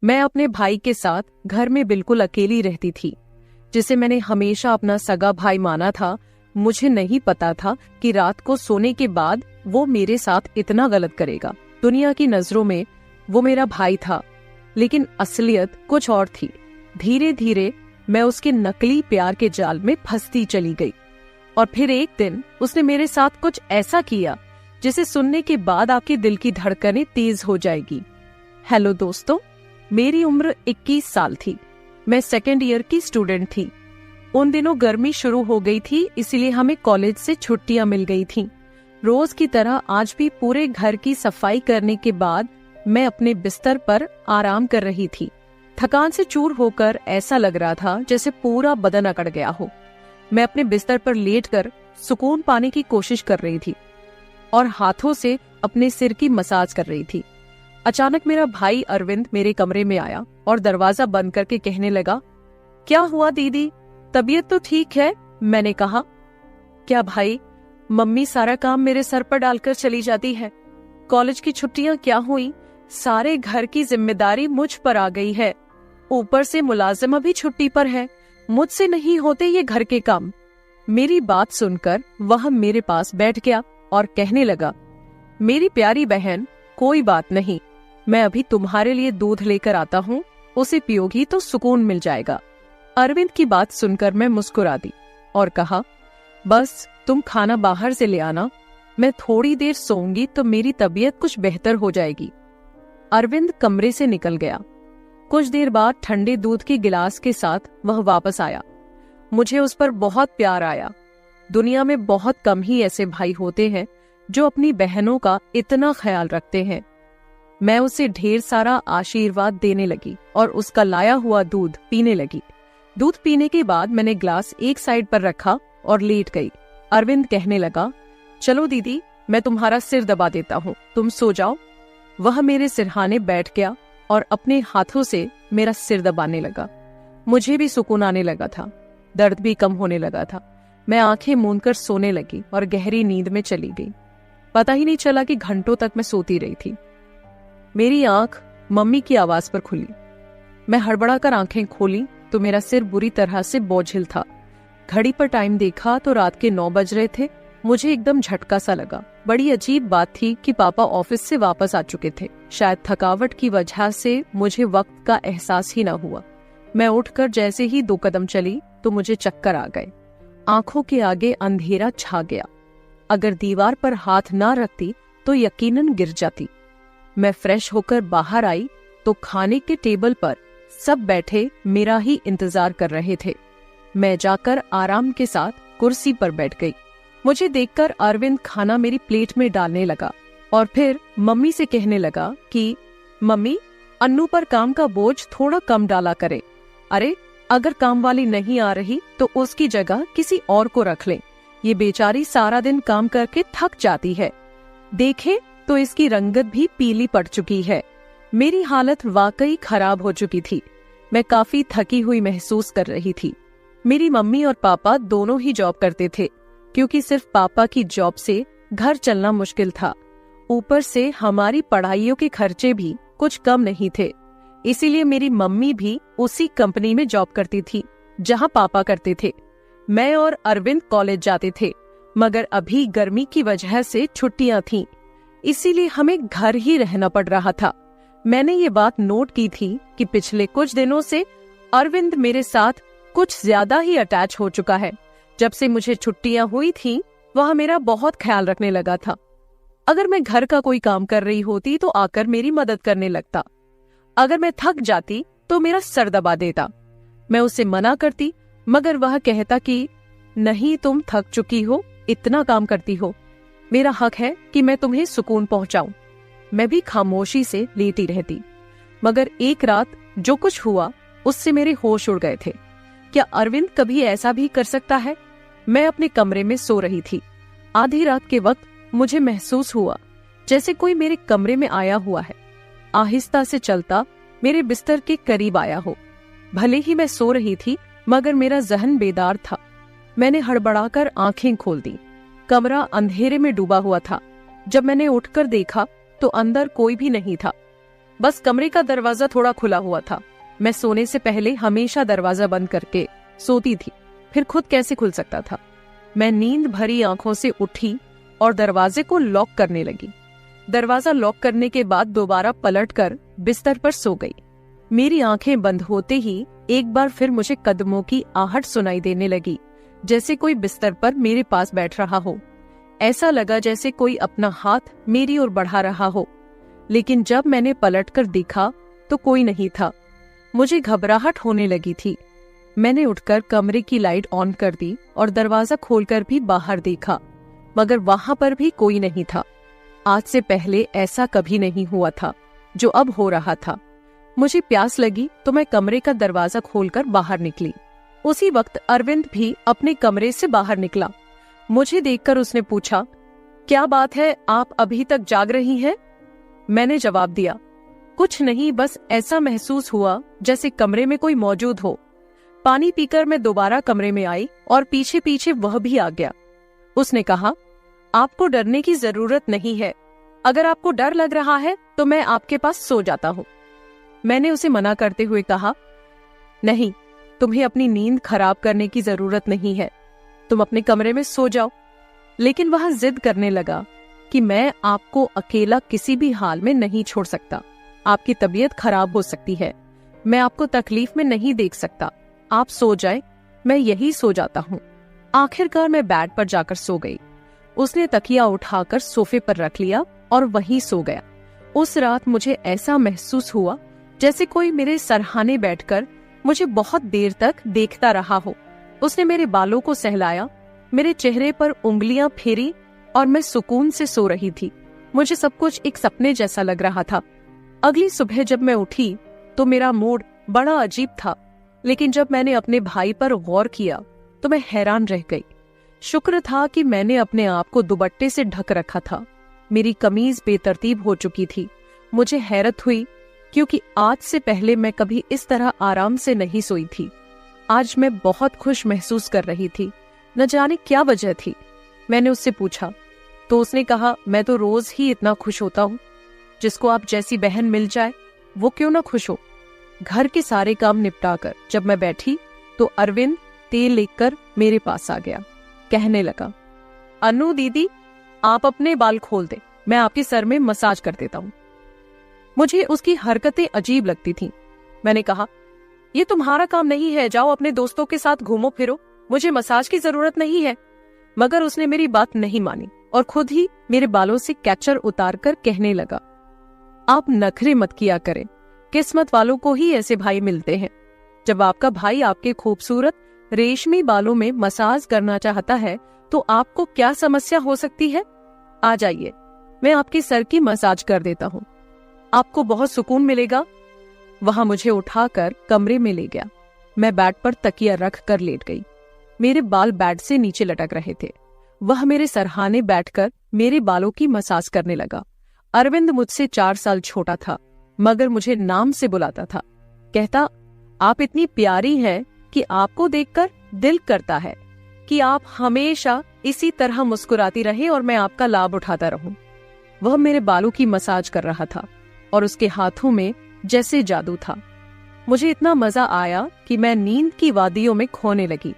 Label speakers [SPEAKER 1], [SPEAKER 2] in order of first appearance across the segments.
[SPEAKER 1] मैं अपने भाई के साथ घर में बिल्कुल अकेली रहती थी, जिसे मैंने हमेशा अपना सगा भाई माना था। मुझे नहीं पता था कि रात को सोने के बाद वो मेरे साथ इतना गलत करेगा। दुनिया की नजरों में वो मेरा भाई था, लेकिन असलियत कुछ और थी। धीरे धीरे मैं उसके नकली प्यार के जाल में फंसती चली गई। और फिर एक दिन उसने मेरे साथ कुछ ऐसा किया जिसे सुनने के बाद आपके दिल की धड़कनें तेज हो जाएगी। हेलो दोस्तों, मेरी उम्र 21 साल थी। मैं सेकेंड ईयर की स्टूडेंट थी। उन दिनों गर्मी शुरू हो गई थी, इसलिए हमें कॉलेज से छुट्टियां मिल गई थीं। रोज की तरह आज भी पूरे घर की सफाई करने के बाद मैं अपने बिस्तर पर आराम कर रही थी। थकान से चूर होकर ऐसा लग रहा था जैसे पूरा बदन अकड़ गया हो। मैं अपने बिस्तर पर लेटकर सुकून पाने की कोशिश कर रही थी और हाथों से अपने सिर की मसाज कर रही थी। अचानक मेरा भाई अरविंद मेरे कमरे में आया और दरवाजा बंद करके कहने लगा, क्या हुआ दीदी, तबीयत तो ठीक है? मैंने कहा, क्या भाई, मम्मी सारा काम मेरे सर पर डालकर चली जाती है। कॉलेज की छुट्टियां क्या हुई, सारे घर की जिम्मेदारी मुझ पर आ गई है। ऊपर से मुलाजिम भी छुट्टी पर है, मुझसे नहीं होते ये घर के काम। मेरी बात सुनकर वह मेरे पास बैठ गया और कहने लगा, मेरी प्यारी बहन, कोई बात नहीं, मैं अभी तुम्हारे लिए दूध लेकर आता हूँ, उसे पियोगी तो सुकून मिल जाएगा। अरविंद की बात सुनकर मैं मुस्कुरा दी और कहा, बस तुम खाना बाहर से ले आना, मैं थोड़ी देर सोऊंगी तो मेरी तबीयत कुछ बेहतर हो जाएगी। अरविंद कमरे से निकल गया। कुछ देर बाद ठंडे दूध के गिलास के साथ वह वापस आया। मुझे उस पर बहुत प्यार आया। दुनिया में बहुत कम ही ऐसे भाई होते हैं जो अपनी बहनों का इतना ख्याल रखते हैं। मैं उसे ढेर सारा आशीर्वाद देने लगी और उसका लाया हुआ दूध पीने लगी। दूध पीने के बाद मैंने ग्लास एक साइड पर रखा और लेट गई। अरविंद कहने लगा, चलो दीदी, मैं तुम्हारा सिर दबा देता हूँ, तुम सो जाओ। वह मेरे सिरहाने बैठ गया और अपने हाथों से मेरा सिर दबाने लगा। मुझे भी सुकून आने लगा था, दर्द भी कम होने लगा था। मैं आंखें मूंदकर सोने लगी और गहरी नींद में चली गई। पता ही नहीं चला कि घंटों तक मैं सोती रही थी। मेरी आंख मम्मी की आवाज पर खुली। मैं हड़बड़ाकर आंखें खोली तो मेरा सिर बुरी तरह से बोझिल था। घड़ी पर टाइम देखा तो रात के 9 बज रहे थे। मुझे एकदम झटका सा लगा। बड़ी अजीब बात थी कि पापा ऑफिस से वापस आ चुके थे। शायद थकावट की वजह से मुझे वक्त का एहसास ही न हुआ। मैं उठकर जैसे ही 2 कदम चली तो मुझे चक्कर आ गए। आंखों के आगे अंधेरा छा गया। अगर दीवार पर हाथ ना रखती तो यकीनन गिर जाती। मैं फ्रेश होकर बाहर आई तो खाने के टेबल पर सब बैठे मेरा ही इंतजार कर रहे थे। मैं जाकर आराम के साथ कुर्सी पर बैठ गई। मुझे देखकर अरविंद खाना मेरी प्लेट में डालने लगा और फिर मम्मी से कहने लगा कि मम्मी, अन्नू पर काम का बोझ थोड़ा कम डाला करे। अरे, अगर काम वाली नहीं आ रही तो उसकी जगह किसी और को रख लें। ये बेचारी सारा दिन काम करके थक जाती है। देखें तो इसकी रंगत भी पीली पड़ चुकी है। मेरी हालत वाकई खराब हो चुकी थी। मैं काफी थकी हुई महसूस कर रही थी। मेरी मम्मी और पापा दोनों ही जॉब करते थे, क्योंकि सिर्फ पापा की जॉब से घर चलना मुश्किल था। ऊपर से हमारी पढ़ाइयों के खर्चे भी कुछ कम नहीं थे। इसीलिए मेरी मम्मी भी उसी कंपनी में जॉब करती थी जहां पापा करते थे। मैं और अरविंद कॉलेज जाते थे, मगर अभी गर्मी की वजह से छुट्टियां थीं, इसीलिए हमें घर ही रहना पड़ रहा था। मैंने ये बात नोट की थी कि पिछले कुछ दिनों से अरविंद मेरे साथ कुछ ज्यादा ही अटैच हो चुका है। जब से मुझे छुट्टियां हुई थी, वह मेरा बहुत ख्याल रखने लगा था। अगर मैं घर का कोई काम कर रही होती तो आकर मेरी मदद करने लगता। अगर मैं थक जाती तो मेरा सर दबा देता। मैं उसे मना करती, मगर वह कहता कि नहीं, तुम थक चुकी हो, इतना काम करती हो, मेरा हक है कि मैं तुम्हें सुकून पहुंचाऊं। मैं भी खामोशी से लेटी रहती। मगर एक रात जो कुछ हुआ उससे मेरे होश उड़ गए थे। क्या अरविंद कभी ऐसा भी कर सकता है? मैं अपने कमरे में सो रही थी। आधी रात के वक्त मुझे महसूस हुआ जैसे कोई मेरे कमरे में आया हुआ है। आहिस्ता से चलता मेरे बिस्तर के करीब आया हो। भले ही मैं सो रही थी, मगर मेरा जहन बेदार था। मैंने हड़बड़ाकर आंखें खोल दी। कमरा अंधेरे में डूबा हुआ था। जब मैंने उठकर देखा तो अंदर कोई भी नहीं था। बस कमरे का दरवाजा थोड़ा खुला हुआ था। मैं सोने से पहले हमेशा दरवाजा बंद करके सोती थी, फिर खुद कैसे खुल सकता था। मैं नींद भरी आंखों से उठी और दरवाजे को लॉक करने लगी। दरवाजा लॉक करने के बाद दोबारा पलटकर बिस्तर पर सो गई। मेरी आंखें बंद होते ही एक बार फिर मुझे कदमों की आहट सुनाई देने लगी, जैसे कोई बिस्तर पर मेरे पास बैठ रहा हो। ऐसा लगा जैसे कोई अपना हाथ मेरी ओर बढ़ा रहा हो, लेकिन जब मैंने पलटकर देखा तो कोई नहीं था। मुझे घबराहट होने लगी थी। मैंने उठकर कमरे की लाइट ऑन कर दी और दरवाजा खोलकर भी बाहर देखा, मगर वहां पर भी कोई नहीं था। आज से पहले ऐसा कभी नहीं हुआ था जो अब हो रहा था। मुझे प्यास लगी तो मैं कमरे का दरवाजा खोलकर बाहर निकली। उसी वक्त अरविंद भी अपने कमरे से बाहर निकला। मुझे देखकर उसने पूछा, क्या बात है, आप अभी तक जाग रही हैं? मैंने जवाब दिया, कुछ नहीं, बस ऐसा महसूस हुआ जैसे कमरे में कोई मौजूद हो। पानी पीकर मैं दोबारा कमरे में आई और पीछे पीछे वह भी आ गया। उसने कहा, आपको डरने की जरूरत नहीं है। अगर आपको डर लग रहा है तो मैं आपके पास सो जाता हूँ। मैंने उसे मना करते हुए कहा, नहीं, तुम्हें अपनी नींद खराब करने की जरूरत नहीं है, तुम अपने कमरे में सो जाओ। लेकिन वह जिद करने लगा कि मैं आपको अकेला किसी भी हाल में नहीं छोड़ सकता। आपकी तबीयत खराब हो सकती है, मैं आपको तकलीफ में नहीं देख सकता। आप सो जाए, मैं यही सो जाता हूँ। आखिरकार मैं बेड पर जाकर सो गई। उसने तकिया उठाकर सोफे पर रख लिया और वहीं सो गया। उस रात मुझे ऐसा महसूस हुआ जैसे कोई मेरे सरहाने बैठकर मुझे बहुत देर तक देखता रहा हो। उसने मेरे बालों को सहलाया, मेरे चेहरे पर उंगलियां फेरी और मैं सुकून से सो रही थी। मुझे सब कुछ एक सपने जैसा लग रहा था। अगली सुबह जब मैं उठी तो मेरा मूड बड़ा अजीब था, लेकिन जब मैंने अपने भाई पर गौर किया तो मैं हैरान रह गई। शुक्र था कि मैंने अपने आप को दुपट्टे से ढक रखा था। मेरी कमीज बेतरतीब हो चुकी थी। मुझे हैरत हुई क्योंकि आज से पहले मैं कभी इस तरह आराम से नहीं सोई थी। आज मैं बहुत खुश महसूस कर रही थी, न जाने क्या वजह थी। मैंने उससे पूछा तो उसने कहा, मैं तो रोज ही इतना खुश होता हूँ। जिसको आप जैसी बहन मिल जाए वो क्यों ना खुश हो। घर के सारे काम निपटाकर जब मैं बैठी तो अरविंद तेल लेकर मेरे पास आ गया। कहने लगा, अनु दीदी, आप अपने बाल खोल दे, मैं आपके सर में मसाज कर देता हूँ। मुझे उसकी हरकतें अजीब लगती थीं। मैंने कहा, ये तुम्हारा काम नहीं है, जाओ अपने दोस्तों के साथ घूमो फिरो, मुझे मसाज की जरूरत नहीं है। मगर उसने मेरी बात नहीं मानी और खुद ही मेरे बालों से कैचर उतारकर कहने लगा, आप नखरे मत किया करें, किस्मत वालों को ही ऐसे भाई मिलते हैं। जब आपका भाई आपके खूबसूरत रेशमी बालों में मसाज करना चाहता है तो आपको क्या समस्या हो सकती है? आ जाइए, मैं आपके सर की मसाज कर देता हूँ, आपको बहुत सुकून मिलेगा। वहां मुझे उठाकर कमरे में ले गया। मैं बेड पर तकिया रख कर लेट गई। मेरे बाल बेड से नीचे लटक रहे थे। वह मेरे सरहाने बैठकर मेरे बालों की मसाज करने लगा। अरविंद मुझसे 4 साल छोटा था, मगर मुझे नाम से बुलाता था। कहता, आप इतनी प्यारी हैं कि आपको देखकर दिल करता है कि आप हमेशा इसी तरह मुस्कुराती रहे और मैं आपका लाभ उठाता रहूं। वह मेरे बालों की मसाज कर रहा था और उसके हाथों में जैसे जादू था। मुझे इतना मजा आया कि मैं नींद की वादियों में खोने लगी।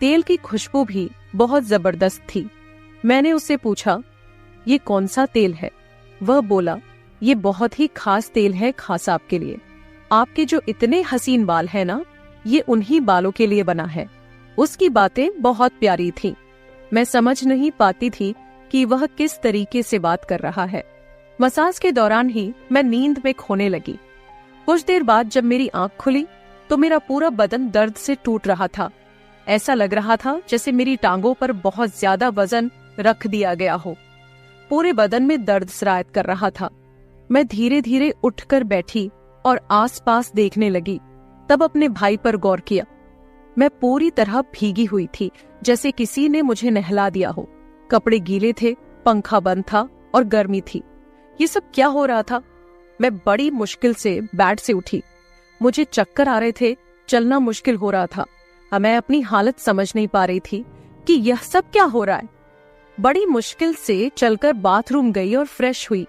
[SPEAKER 1] तेल की खुशबू भी बहुत जबरदस्त थी। मैंने उससे पूछा, ये कौन सा तेल है? वह बोला, ये बहुत ही खास तेल है, खास आपके लिए। आपके जो इतने हसीन बाल हैं ना, ये उन्हीं बालों के लिए बना है। उसकी बातें बहुत प्यारी थीं। मैं समझ नहीं पाती थी कि वह किस तरीके से बात कर रहा है। मसाज के दौरान ही मैं नींद में खोने लगी। कुछ देर बाद जब मेरी आंख खुली तो मेरा पूरा बदन दर्द से टूट रहा था। ऐसा लग रहा था जैसे मेरी टांगों पर बहुत ज्यादा वजन रख दिया गया हो। पूरे बदन में दर्द सरायत कर रहा था। मैं धीरे धीरे उठकर बैठी और आसपास देखने लगी। तब अपने भाई पर गौर किया। मैं पूरी तरह भीगी हुई थी, जैसे किसी ने मुझे नहला दिया हो। कपड़े गीले थे, पंखा बंद था और गर्मी थी। ये सब क्या हो रहा था? मैं बड़ी मुश्किल से बेड से उठी। मुझे चक्कर आ रहे थे, चलना मुश्किल हो रहा था। मैं अपनी हालत समझ नहीं पा रही थी कि यह सब क्या हो रहा है। बड़ी मुश्किल से चलकर बाथरूम गई और फ्रेश हुई।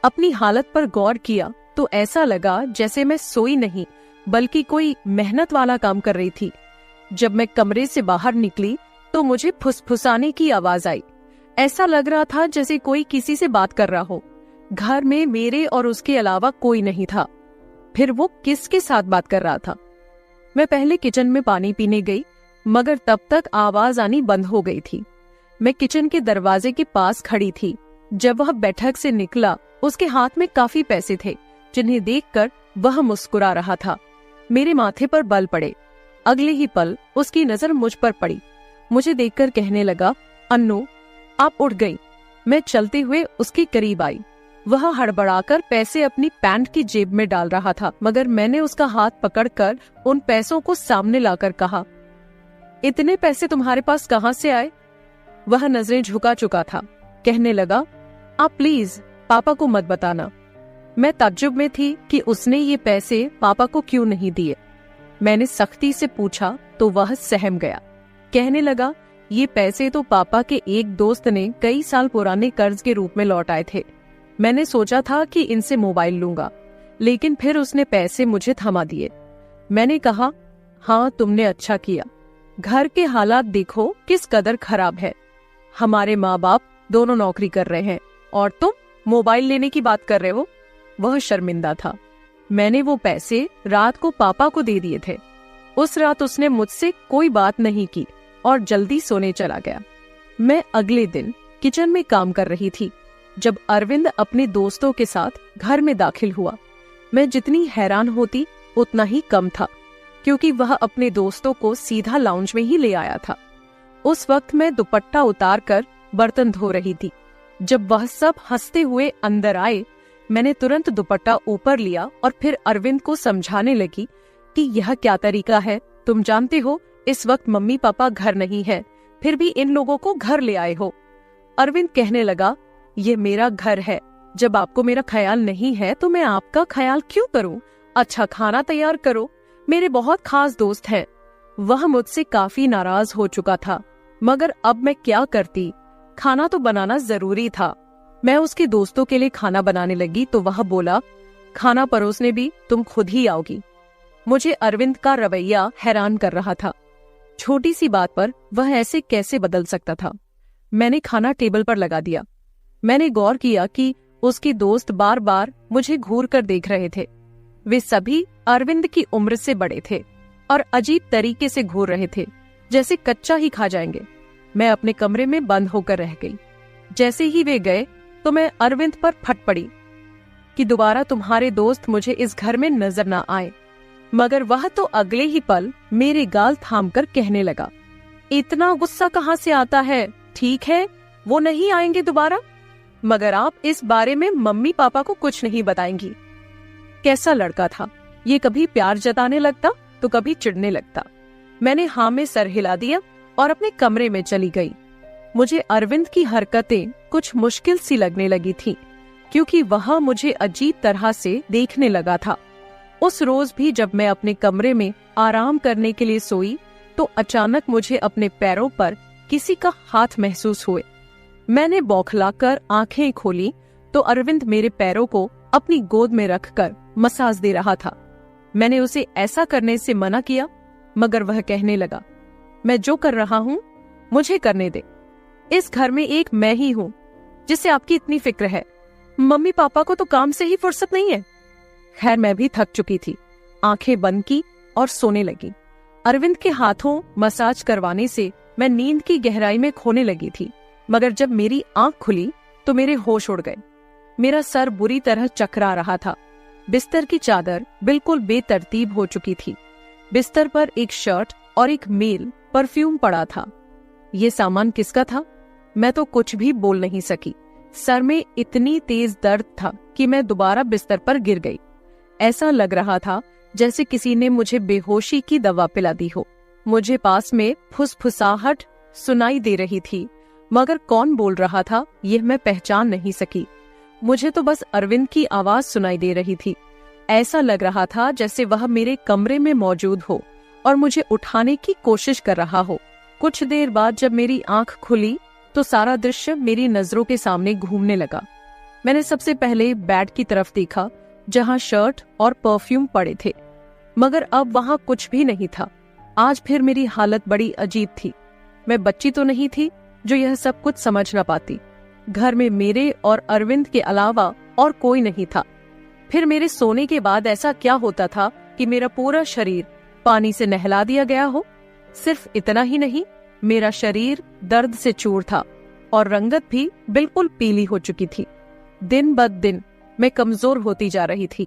[SPEAKER 1] अपनी हालत पर गौर किया तो ऐसा लगा जैसे मैं सोई नहीं बल्कि कोई मेहनत वाला काम कर रही थी। जब मैं कमरे से बाहर निकली तो मुझे फुसफुसाने की आवाज आई। ऐसा लग रहा था जैसे कोई किसी से बात कर रहा हो। घर में मेरे और उसके अलावा कोई नहीं था। फिर वो किसके साथ बात कर रहा था? मैं पहले किचन में पानी पीने गई, मगर तब तक आवाज आनी बंद हो गई थी। मैं किचन के दरवाजे के पास खड़ी थी। जब वह बैठक से निकला, उसके हाथ में काफी पैसे थे, जिन्हें देखकर वह मुस्कुरा रहा था। मेरे माथे पर बल पड़े। अगले ही पल उसकी नजर मुझ पर पड़ी। मुझे देखकर कहने लगा, अन्नू आप उठ गई। मैं चलते हुए उसके करीब आई। वह हड़बड़ाकर पैसे अपनी पैंट की जेब में डाल रहा था, मगर मैंने उसका हाथ पकड़कर उन पैसों को सामने लाकर कहा, इतने पैसे तुम्हारे पास कहाँ से आए? वह नजरें झुका चुका था। कहने लगा, आप प्लीज पापा को मत बताना। मैं ताज्जुब में थी कि उसने ये पैसे पापा को क्यों नहीं दिए। मैंने सख्ती से पूछा तो वह सहम गया। कहने लगा, ये पैसे तो पापा के एक दोस्त ने कई साल पुराने कर्ज के रूप में लौटाए थे। मैंने सोचा था कि इनसे मोबाइल लूंगा, लेकिन फिर उसने पैसे मुझे थमा दिए। मैंने कहा, हाँ तुमने अच्छा किया। घर के हालात देखो किस कदर खराब है। हमारे माँ बाप दोनों नौकरी कर रहे हैं और तुम मोबाइल लेने की बात कर रहे हो। वह शर्मिंदा था। मैंने वो पैसे रात को पापा को दे दिए थे। उस रात उसने मुझसे कोई बात नहीं की और जल्दी सोने चला गया। मैं अगले दिन किचन में काम कर रही थी जब अरविंद अपने दोस्तों के साथ घर में दाखिल हुआ। मैं जितनी हैरान होती उतना ही कम था, क्योंकि वह अपने दोस्तों को सीधा लाउंज में ही ले आया था। उस वक्त मैं दुपट्टा उतारकर बर्तन धो रही थी। जब वह सब हंसते हुए अंदर आए, मैंने तुरंत दुपट्टा ऊपर लिया और फिर अरविंद को समझाने लगी कि यह क्या तरीका है। तुम जानते हो इस वक्त मम्मी पापा घर नहीं है, फिर भी इन लोगों को घर ले आए हो। अरविंद कहने लगा, ये मेरा घर है। जब आपको मेरा ख्याल नहीं है तो मैं आपका ख्याल क्यों करूं? अच्छा खाना तैयार करो, मेरे बहुत खास दोस्त हैं। वह मुझसे काफी नाराज हो चुका था, मगर अब मैं क्या करती? खाना तो बनाना जरूरी था। मैं उसके दोस्तों के लिए खाना बनाने लगी तो वह बोला, खाना परोसने भी तुम खुद ही आओगी। मुझे अरविंद का रवैया हैरान कर रहा था। छोटी सी बात पर वह ऐसे कैसे बदल सकता था? मैंने खाना टेबल पर लगा दिया। मैंने गौर किया कि उसके दोस्त बार बार मुझे घूर कर देख रहे थे। वे सभी अरविंद की उम्र से बड़े थे और अजीब तरीके से घूर रहे थे, जैसे कच्चा ही खा जाएंगे। मैं अपने कमरे में बंद होकर रह गई। जैसे ही वे गए तो मैं अरविंद पर फट पड़ी कि दोबारा तुम्हारे दोस्त मुझे इस घर में नजर ना आए। मगर वह तो अगले ही पल मेरे गाल थामकर कहने लगा, इतना गुस्सा कहाँ से आता है? ठीक है, वो नहीं आएंगे दोबारा, मगर आप इस बारे में मम्मी पापा को कुछ नहीं बताएंगी। कैसा लड़का था ये! कभी प्यार जताने लगता तो कभी चिढ़ने लगता। मैंने हाँ में सर हिला दिया और अपने कमरे में चली गई। मुझे अरविंद की हरकतें कुछ मुश्किल सी लगने लगी थी, क्योंकि वह मुझे अजीब तरह से देखने लगा था। उस रोज भी जब मैं अपने कमरे में आराम करने के लिए सोई तो अचानक मुझे अपने पैरों पर किसी का हाथ महसूस हुए। मैंने बौखलाकर आंखें खोली तो अरविंद मेरे पैरों को अपनी गोद में रखकर मसाज दे रहा था। मैंने उसे ऐसा करने से मना किया, मगर वह कहने लगा, मैं जो कर रहा हूँ मुझे करने दे। इस घर में एक मैं ही हूँ जिससे आपकी इतनी फिक्र है। मम्मी पापा को तो काम से ही फुर्सत नहीं है। खैर मैं भी थक चुकी थी। आंखें बंद की और सोने लगी। अरविंद के हाथों मसाज करवाने से मैं नींद की गहराई में खोने लगी थी, मगर जब मेरी आंख खुली तो मेरे होश उड़ गए। मेरा सर बुरी तरह चकरा रहा था। बिस्तर की चादर बिल्कुल बेतरतीब हो चुकी थी। बिस्तर पर एक शर्ट और एक मेल परफ्यूम पड़ा था। ये सामान किसका था? मैं तो कुछ भी बोल नहीं सकी। सर में इतनी तेज दर्द था कि मैं दोबारा बिस्तर पर गिर गई। ऐसा लग रहा था जैसे किसी ने मुझे बेहोशी की दवा पिला दी हो। मुझे पास में फुसफुसाहट सुनाई दे रही थी, मगर कौन बोल रहा था यह मैं पहचान नहीं सकी। मुझे तो बस अरविंद की आवाज सुनाई दे रही थी। ऐसा लग रहा था जैसे वह मेरे कमरे में मौजूद हो और मुझे उठाने की कोशिश कर रहा हो। कुछ देर बाद जब मेरी आंख खुली तो सारा दृश्य मेरी नजरों के सामने घूमने लगा। मैंने सबसे पहले बेड की तरफ देखा जहां शर्ट और परफ्यूम पड़े थे, मगर अब वहां कुछ भी नहीं था। आज फिर मेरी हालत बड़ी अजीब थी। मैं बच्ची तो नहीं थी जो यह सब कुछ समझ न पाती। घर में मेरे और अरविंद के अलावा और कोई नहीं था। फिर मेरे सोने के बाद ऐसा क्या होता था कि मेरा पूरा शरीर पानी से नहला दिया गया हो। सिर्फ इतना ही नहीं, मेरा शरीर दर्द से चूर था और रंगत भी बिल्कुल पीली हो चुकी थी। दिन ब दिन मैं कमजोर होती जा रही थी।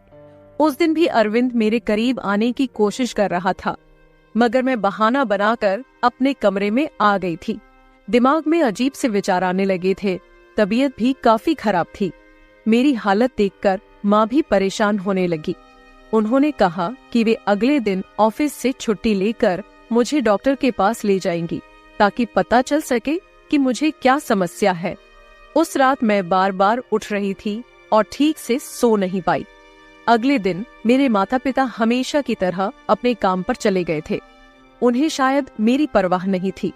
[SPEAKER 1] उस दिन भी अरविंद मेरे करीब आने की कोशिश कर रहा था, मगर मैं बहाना बनाकर अपने कमरे में आ गई थी। दिमाग में अजीब से विचार आने लगे थे। तबीयत भी काफी खराब थी। मेरी हालत देखकर माँ भी परेशान होने लगी। उन्होंने कहा कि वे अगले दिन ऑफिस से छुट्टी लेकर मुझे डॉक्टर के पास ले जाएंगी, ताकि पता चल सके कि मुझे क्या समस्या है। उस रात मैं बार बार उठ रही थी और ठीक से सो नहीं पाई। अगले दिन मेरे माता पिता हमेशा की तरह अपने काम पर चले गए थे। उन्हें शायद मेरी परवाह नहीं थी।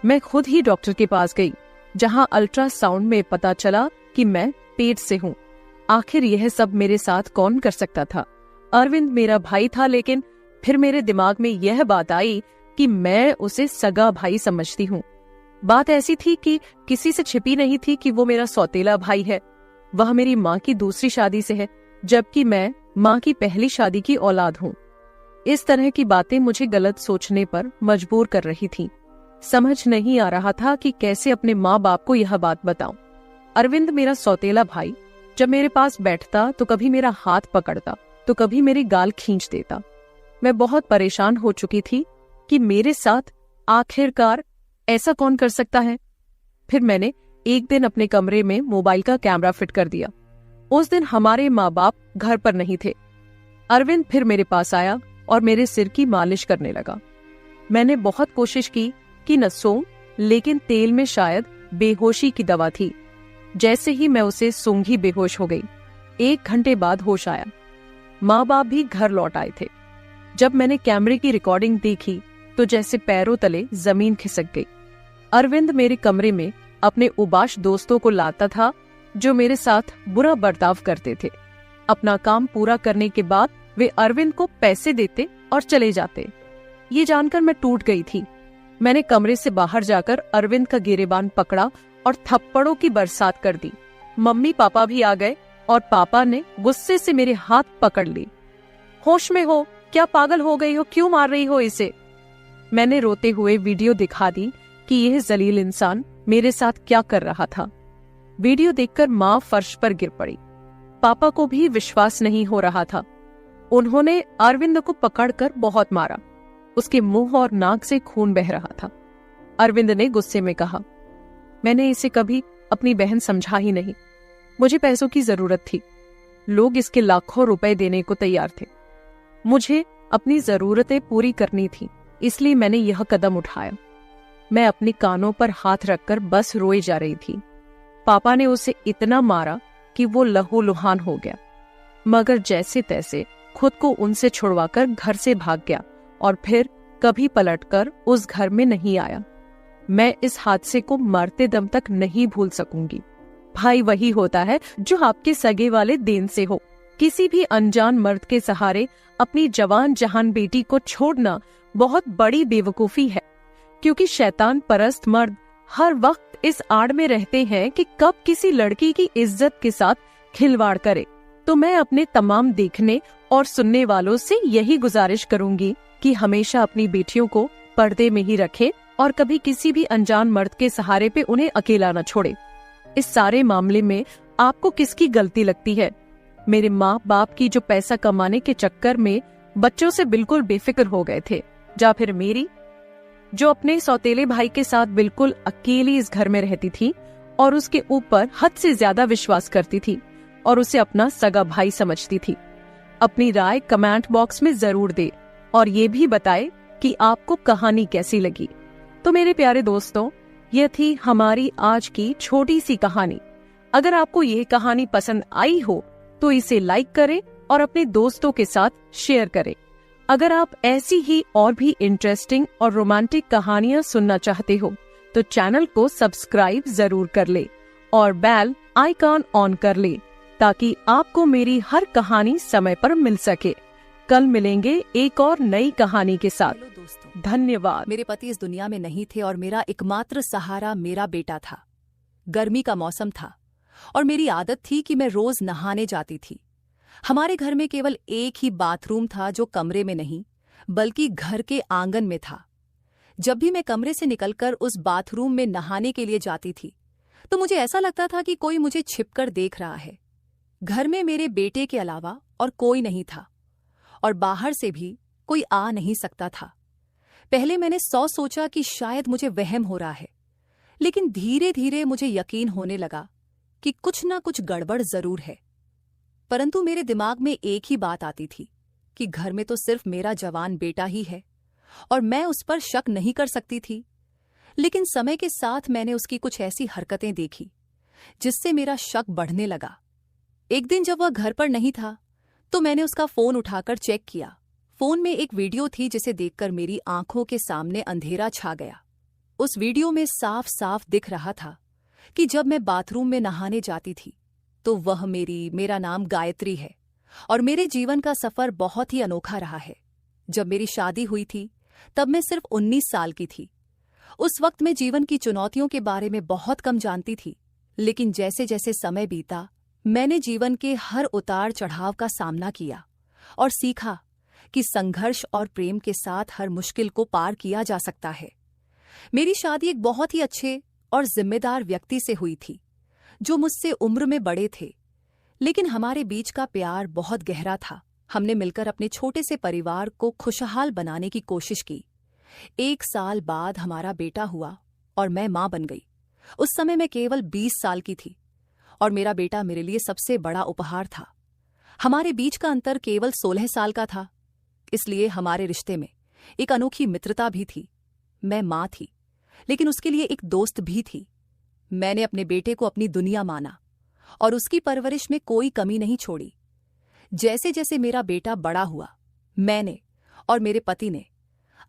[SPEAKER 1] मैं खुद ही डॉक्टर के पास गई, जहां अल्ट्रासाउंड में पता चला कि मैं पेट से हूँ। आखिर यह सब मेरे साथ कौन कर सकता था? अरविंद मेरा भाई था, लेकिन फिर मेरे दिमाग में यह बात आई कि मैं उसे सगा भाई समझती हूँ। बात ऐसी थी कि किसी से छिपी नहीं थी कि वो मेरा सौतेला भाई है। वह मेरी माँ की दूसरी शादी से है, जबकि मैं माँ की पहली शादी की औलाद हूँ। इस तरह की बातें मुझे गलत सोचने पर मजबूर कर रही थीं। समझ नहीं आ रहा था कि कैसे अपने माँ बाप को यह बात बताऊं। अरविंद मेरा सौतेला भाई जब मेरे पास बैठता तो कभी मेरा हाथ पकड़ता तो कभी मेरी गाल खींच देता। मैं बहुत परेशान हो चुकी थी कि मेरे साथ आखिरकार ऐसा कौन कर सकता है। फिर मैंने एक दिन अपने कमरे में मोबाइल का कैमरा फिट कर दिया। उस दिन हमारे माँ बाप घर पर नहीं थे। अरविंद फिर मेरे पास आया और मेरे सिर की मालिश करने लगा। मैंने बहुत कोशिश की कि न सोऊं, लेकिन तेल में शायद बेहोशी की दवा थी। जैसे ही मैं उसे सूंघी बेहोश हो गई। 1 घंटे बाद होश आया। माँ बाप भी घर लौट आए थे। जब मैंने कैमरे की रिकॉर्डिंग देखी तो जैसे पैरों तले जमीन खिसक गई। अरविंद मेरे कमरे में अपने उबाश दोस्तों को लाता था, जो मेरे साथ बुरा बर्ताव करते थे। अपना काम पूरा करने के बाद वे अरविंद को पैसे देते और चले जाते। ये जानकर मैं टूट गई थी। मैंने कमरे से बाहर जाकर अरविंद का गिरेबान पकड़ा और थप्पड़ों की बरसात कर दी। मम्मी पापा भी आ गए और पापा ने गुस्से से मेरे हाथ पकड़ ली। होश में हो क्या? पागल हो गई हो? क्यों मार रही हो इसे? मैंने रोते हुए वीडियो दिखा दी कि यह जलील इंसान मेरे साथ क्या कर रहा था। वीडियो देखकर माँ फर्श पर गिर पड़ी। पापा को भी विश्वास नहीं हो रहा था। उन्होंने अरविंद को पकड़कर बहुत मारा। उसके मुंह और नाक से खून बह रहा था। अरविंद ने गुस्से में कहा, मैंने इसे कभी अपनी बहन समझा ही नहीं। मुझे पैसों की जरूरत थी। लोग इसके लाखों रुपए देने को तैयार थे। मुझे अपनी जरूरतें पूरी करनी थी, इसलिए मैंने यह कदम उठाया। मैं अपने कानों पर हाथ रखकर बस रोए जा रही थी। पापा ने उसे इतना मारा कि वो लहूलुहान हो गया, मगर जैसे तैसे खुद को उनसे छुड़वाकर घर से भाग गया और फिर कभी पलटकर उस घर में नहीं आया। मैं इस हादसे को मरते दम तक नहीं भूल सकूंगी। भाई वही होता है जो आपके सगे वाले देन से हो। किसी भी अनजान मर्द के सहारे अपनी जवान जहान बेटी को छोड़ना बहुत बड़ी बेवकूफी है, क्योंकि शैतान परस्त मर्द हर वक्त इस आड़ में रहते हैं कि कब किसी लड़की की इज्जत के साथ खिलवाड़ करे। तो मैं अपने तमाम देखने और सुनने वालों से यही गुजारिश करूंगी कि हमेशा अपनी बेटियों को पर्दे में ही रखें और कभी किसी भी अनजान मर्द के सहारे पे उन्हें अकेला न छोड़े। इस सारे मामले में आपको किसकी गलती लगती है? मेरे माँ बाप की जो पैसा कमाने के चक्कर में बच्चों से बिल्कुल बेफिक्र हो गए थे, या फिर मेरी जो अपने सौतेले भाई के साथ बिल्कुल अकेली इस घर में रहती थी और उसके ऊपर हद से ज्यादा विश्वास करती थी और उसे अपना सगा भाई समझती थी। अपनी राय कमेंट बॉक्स में जरूर दे और ये भी बताए कि आपको कहानी कैसी लगी। तो मेरे प्यारे दोस्तों, यह थी हमारी आज की छोटी सी कहानी। अगर आपको यह कहानी पसंद आई हो तो इसे लाइक करें और अपने दोस्तों के साथ शेयर करें। अगर आप ऐसी ही और भी इंटरेस्टिंग और रोमांटिक कहानियां सुनना चाहते हो तो चैनल को सब्सक्राइब जरूर कर ले और बेल आइकॉन ऑन कर ले, ताकि आपको मेरी हर कहानी समय पर मिल सके। कल मिलेंगे एक और नई कहानी के साथ।
[SPEAKER 2] दोस्तों,
[SPEAKER 1] धन्यवाद।
[SPEAKER 2] मेरे पति इस दुनिया में नहीं थे और मेरा एकमात्र सहारा मेरा बेटा था। गर्मी का मौसम था और मेरी आदत थी कि मैं रोज नहाने जाती थी। हमारे घर में केवल एक ही बाथरूम था जो कमरे में नहीं बल्कि घर के आंगन में था। जब भी मैं कमरे से निकलकर उस बाथरूम में नहाने के लिए जाती थी तो मुझे ऐसा लगता था कि कोई मुझे छिपकर देख रहा है। घर में मेरे बेटे के अलावा और कोई नहीं था और बाहर से भी कोई आ नहीं सकता था। पहले मैंने सोचा कि शायद मुझे वहम हो रहा है, लेकिन धीरे धीरे मुझे यकीन होने लगा कि कुछ ना कुछ गड़बड़ जरूर है। परंतु मेरे दिमाग में एक ही बात आती थी कि घर में तो सिर्फ मेरा जवान बेटा ही है और मैं उस पर शक नहीं कर सकती थी। लेकिन समय के साथ मैंने उसकी कुछ ऐसी हरकतें देखी जिससे मेरा शक बढ़ने लगा। एक दिन जब वह घर पर नहीं था तो मैंने उसका फोन उठाकर चेक किया। फोन में एक वीडियो थी जिसे देखकर मेरी आंखों के सामने अंधेरा छा गया। उस वीडियो में साफ साफ दिख रहा था कि जब मैं बाथरूम में नहाने जाती थी तो वह मेरा नाम गायत्री है और मेरे जीवन का सफर बहुत ही अनोखा रहा है। जब मेरी शादी हुई थी तब मैं सिर्फ 19 साल की थी। उस वक्त मैं जीवन की चुनौतियों के बारे में बहुत कम जानती थी, लेकिन जैसे जैसे समय बीता मैंने जीवन के हर उतार चढ़ाव का सामना किया और सीखा कि संघर्ष और प्रेम के साथ हर मुश्किल को पार किया जा सकता है। मेरी शादी एक बहुत ही अच्छे और जिम्मेदार व्यक्ति से हुई थी जो मुझसे उम्र में बड़े थे, लेकिन हमारे बीच का प्यार बहुत गहरा था। हमने मिलकर अपने छोटे से परिवार को खुशहाल बनाने की कोशिश की। 1 साल बाद हमारा बेटा हुआ और मैं मां बन गई। उस समय मैं केवल 20 साल की थी और मेरा बेटा मेरे लिए सबसे बड़ा उपहार था। हमारे बीच का अंतर केवल 16 साल का था, इसलिए हमारे रिश्ते में एक अनोखी मित्रता भी थी। मैं मां थी, लेकिन उसके लिए एक दोस्त भी थी। मैंने अपने बेटे को अपनी दुनिया माना और उसकी परवरिश में कोई कमी नहीं छोड़ी। जैसे जैसे मेरा बेटा बड़ा हुआ, मैंने और मेरे पति ने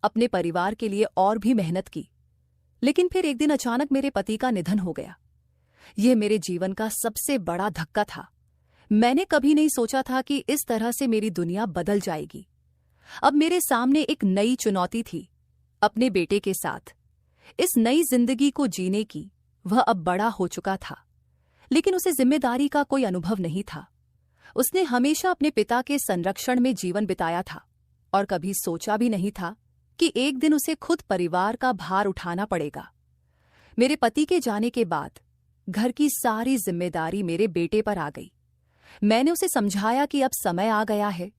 [SPEAKER 2] अपने परिवार के लिए और भी मेहनत की। लेकिन फिर एक दिन अचानक मेरे पति का निधन हो गया। यह मेरे जीवन का सबसे बड़ा धक्का था। मैंने कभी नहीं सोचा था कि इस तरह से मेरी दुनिया बदल जाएगी। अब मेरे सामने एक नई चुनौती थी, अपने बेटे के साथ इस नई जिंदगी को जीने की। वह अब बड़ा हो चुका था, लेकिन उसे जिम्मेदारी का कोई अनुभव नहीं था। उसने हमेशा अपने पिता के संरक्षण में जीवन बिताया था और कभी सोचा भी नहीं था कि एक दिन उसे खुद परिवार का भार उठाना पड़ेगा। मेरे पति के जाने के बाद घर की सारी जिम्मेदारी मेरे बेटे पर आ गई। मैंने उसे समझाया कि अब समय आ गया है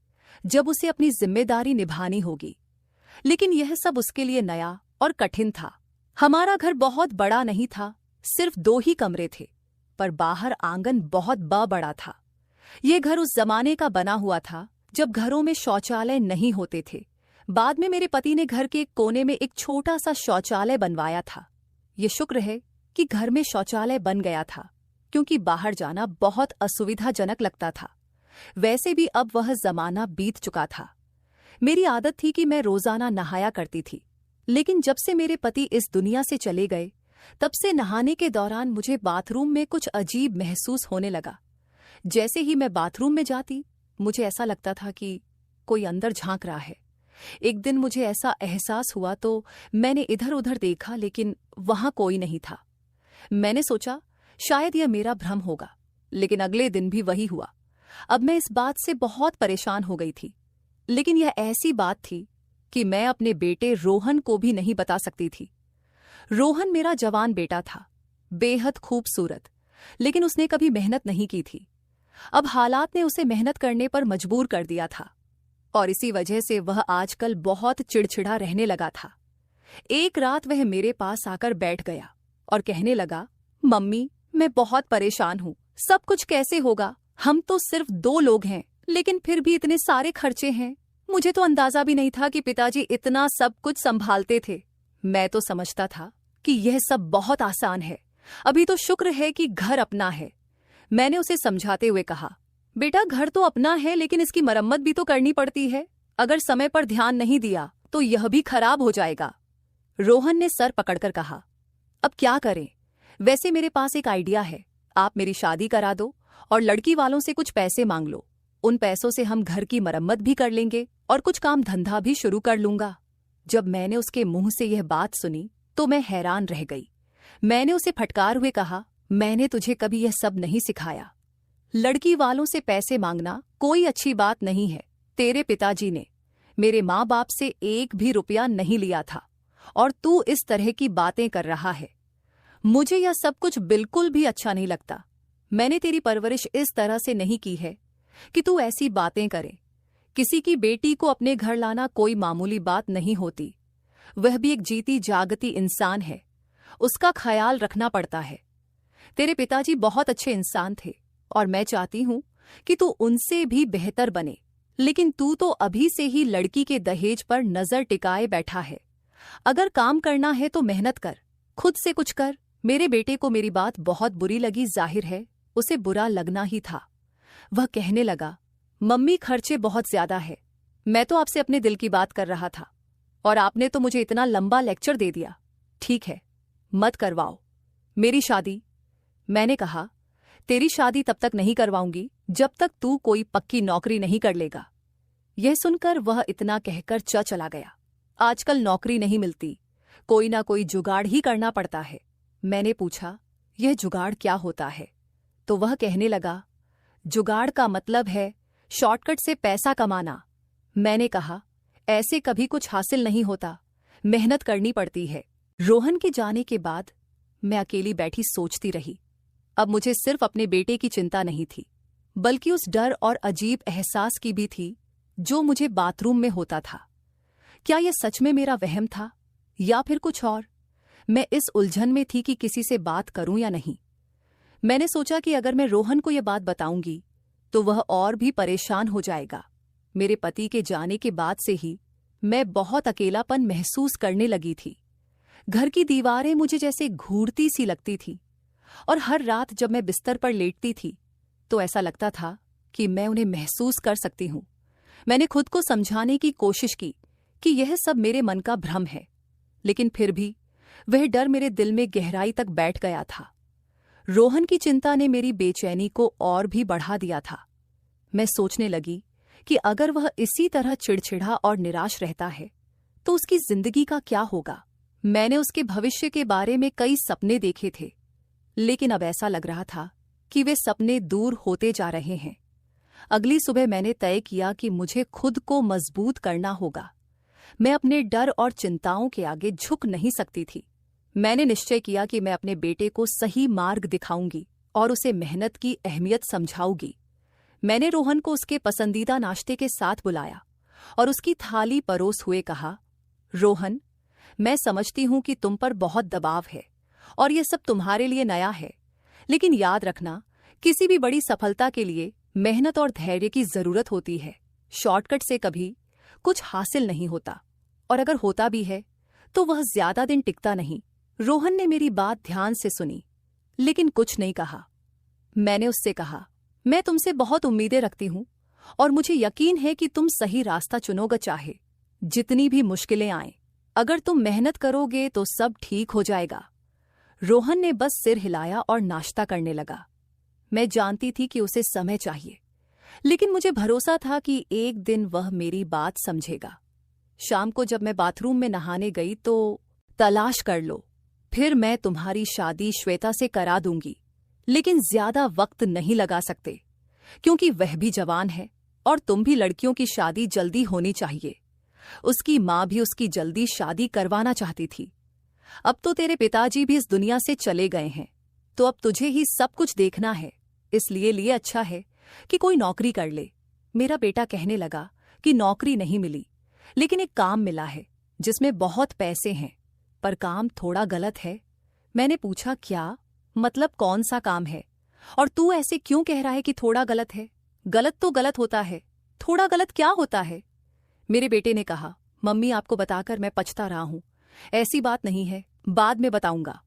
[SPEAKER 2] जब उसे अपनी जिम्मेदारी निभानी होगी, लेकिन यह सब उसके लिए नया और कठिन था। हमारा घर बहुत बड़ा नहीं था, सिर्फ 2 ही कमरे थे, पर बाहर आंगन बहुत बड़ा था। ये घर उस जमाने का बना हुआ था जब घरों में शौचालय नहीं होते थे। बाद में मेरे पति ने घर के एक कोने में एक छोटा सा शौचालय बनवाया था। ये शुक्र है कि घर में शौचालय बन गया था, क्योंकि बाहर जाना बहुत असुविधाजनक लगता था। वैसे भी अब वह जमाना बीत चुका था। मेरी आदत थी कि मैं रोजाना नहाया करती थी, लेकिन जब से मेरे पति इस दुनिया से चले गए तब से नहाने के दौरान मुझे बाथरूम में कुछ अजीब महसूस होने लगा। जैसे ही मैं बाथरूम में जाती मुझे ऐसा लगता था कि कोई अंदर झांक रहा है। एक दिन मुझे ऐसा एहसास हुआ तो मैंने इधर उधर देखा, लेकिन वहां कोई नहीं था। मैंने सोचा शायद यह मेरा भ्रम होगा, लेकिन अगले दिन भी वही हुआ। अब मैं इस बात से बहुत परेशान हो गई थी, लेकिन यह ऐसी बात थी कि मैं अपने बेटे रोहन को भी नहीं बता सकती थी। रोहन मेरा जवान बेटा था, बेहद खूबसूरत, लेकिन उसने कभी मेहनत नहीं की थी। अब हालात ने उसे मेहनत करने पर मजबूर कर दिया था और इसी वजह से वह आजकल बहुत चिड़चिड़ा रहने लगा था। एक रात वह मेरे पास आकर बैठ गया और कहने लगा, मम्मी, मैं बहुत परेशान हूँ। सब कुछ कैसे होगा? हम तो सिर्फ 2 लोग हैं, लेकिन फिर भी इतने सारे खर्चे हैं। मुझे तो अंदाजा भी नहीं था कि पिताजी इतना सब कुछ संभालते थे। मैं तो समझता था कि यह सब बहुत आसान है, अभी तो शुक्र है कि घर अपना है। मैंने उसे समझाते हुए कहा, बेटा, घर तो अपना है, लेकिन इसकी मरम्मत भी तो करनी पड़ती है। अगर समय पर ध्यान नहीं दिया तो यह भी खराब हो जाएगा। रोहन ने सर पकड़कर कहा, अब क्या करें? वैसे मेरे पास एक आइडिया है। आप मेरी शादी करा दो और लड़की वालों से कुछ पैसे मांग लो। उन पैसों से हम घर की मरम्मत भी कर लेंगे और कुछ काम धंधा भी शुरू कर लूंगा। जब मैंने उसके मुंह से यह बात सुनी तो मैं हैरान रह गई। मैंने उसे फटकार हुए कहा, मैंने तुझे कभी यह सब नहीं सिखाया। लड़की वालों से पैसे मांगना कोई अच्छी बात नहीं है। तेरे पिताजी ने मेरे माँ बाप से एक भी रुपया नहीं लिया था और तू इस तरह की बातें कर रहा है। मुझे यह सब कुछ बिल्कुल भी अच्छा नहीं लगता। मैंने तेरी परवरिश इस तरह से नहीं की है कि तू ऐसी बातें करे। किसी की बेटी को अपने घर लाना कोई मामूली बात नहीं होती। वह भी एक जीती जागती इंसान है, उसका ख्याल रखना पड़ता है। तेरे पिताजी बहुत अच्छे इंसान थे और मैं चाहती हूं कि तू उनसे भी बेहतर बने, लेकिन तू तो अभी से ही लड़की के दहेज पर नजर टिकाए बैठा है। अगर काम करना है तो मेहनत कर, खुद से कुछ कर। मेरे बेटे को मेरी बात बहुत बुरी लगी, जाहिर है उसे बुरा लगना ही था। वह कहने लगा, मम्मी खर्चे बहुत ज्यादा है। मैं तो आपसे अपने दिल की बात कर रहा था और आपने तो मुझे इतना लंबा लेक्चर दे दिया। ठीक है, मत करवाओ मेरी शादी। मैंने कहा, तेरी शादी तब तक नहीं करवाऊंगी जब तक तू कोई पक्की नौकरी नहीं कर लेगा। यह सुनकर वह इतना कहकर चला गया। आजकल नौकरी नहीं मिलती, कोई ना कोई जुगाड़ ही करना पड़ता है। मैंने पूछा, यह जुगाड़ क्या होता है? तो वह कहने लगा, जुगाड़ का मतलब है शॉर्टकट से पैसा कमाना। मैंने कहा, ऐसे कभी कुछ हासिल नहीं होता, मेहनत करनी पड़ती है। रोहन के जाने के बाद मैं अकेली बैठी सोचती रही। अब मुझे सिर्फ अपने बेटे की चिंता नहीं थी, बल्कि उस डर और अजीब एहसास की भी थी जो मुझे बाथरूम में होता था। क्या यह सच में मेरा वहम था या फिर कुछ और? मैं इस उलझन में थी कि किसी से बात करूं या नहीं। मैंने सोचा कि अगर मैं रोहन को यह बात बताऊंगी तो वह और भी परेशान हो जाएगा। मेरे पति के जाने के बाद से ही मैं बहुत अकेलापन महसूस करने लगी थी। घर की दीवारें मुझे जैसे घूरती सी लगती थी और हर रात जब मैं बिस्तर पर लेटती थी तो ऐसा लगता था कि मैं उन्हें महसूस कर सकती हूं। मैंने खुद को समझाने की कोशिश की कि यह सब मेरे मन का भ्रम है, लेकिन फिर भी वह डर मेरे दिल में गहराई तक बैठ गया था। रोहन की चिंता ने मेरी बेचैनी को और भी बढ़ा दिया था। मैं सोचने लगी कि अगर वह इसी तरह चिड़चिड़ा और निराश रहता है तो उसकी जिंदगी का क्या होगा। मैंने उसके भविष्य के बारे में कई सपने देखे थे, लेकिन अब ऐसा लग रहा था कि वे सपने दूर होते जा रहे हैं। अगली सुबह मैंने तय किया कि मुझे खुद को मजबूत करना होगा। मैं अपने डर और चिंताओं के आगे झुक नहीं सकती थी। मैंने निश्चय किया कि मैं अपने बेटे को सही मार्ग दिखाऊंगी और उसे मेहनत की अहमियत समझाऊंगी। मैंने रोहन को उसके पसंदीदा नाश्ते के साथ बुलाया और उसकी थाली परोस हुए कहा, रोहन, मैं समझती हूं कि तुम पर बहुत दबाव है और यह सब तुम्हारे लिए नया है, लेकिन याद रखना, किसी भी बड़ी सफलता के लिए मेहनत और धैर्य की जरूरत होती है। शॉर्टकट से कभी कुछ हासिल नहीं होता, और अगर होता भी है तो वह ज्यादा दिन टिकता नहीं। रोहन ने मेरी बात ध्यान से सुनी, लेकिन कुछ नहीं कहा। मैंने उससे कहा, मैं तुमसे बहुत उम्मीदें रखती हूं और मुझे यकीन है कि तुम सही रास्ता चुनोगे, चाहे जितनी भी मुश्किलें आएं। अगर तुम मेहनत करोगे तो सब ठीक हो जाएगा। रोहन ने बस सिर हिलाया और नाश्ता करने लगा। मैं जानती थी कि उसे समय चाहिए, लेकिन मुझे भरोसा था कि एक दिन वह मेरी बात समझेगा। शाम को जब मैं बाथरूम में नहाने गई तो, तलाश कर लो, फिर मैं तुम्हारी शादी श्वेता से करा दूंगी, लेकिन ज्यादा वक्त नहीं लगा सकते क्योंकि वह भी जवान है और तुम भी लड़कियों की शादी जल्दी होनी चाहिए। उसकी माँ भी उसकी जल्दी शादी करवाना चाहती थी। अब तो तेरे पिताजी भी इस दुनिया से चले गए हैं, तो अब तुझे ही सब कुछ देखना है, इसलिए अच्छा है कि कोई नौकरी कर ले। मेरा बेटा कहने लगा कि नौकरी नहीं मिली, लेकिन एक काम मिला है जिसमें बहुत पैसे हैं, पर काम थोड़ा गलत है। मैंने पूछा, क्या मतलब, कौन सा काम है? और तू ऐसे क्यों कह रहा है कि थोड़ा गलत है? गलत तो गलत होता है, थोड़ा गलत क्या होता है? मेरे बेटे ने कहा, मम्मी आपको बताकर मैं पछता रहा हूं, ऐसी बात नहीं है, बाद में बताऊंगा।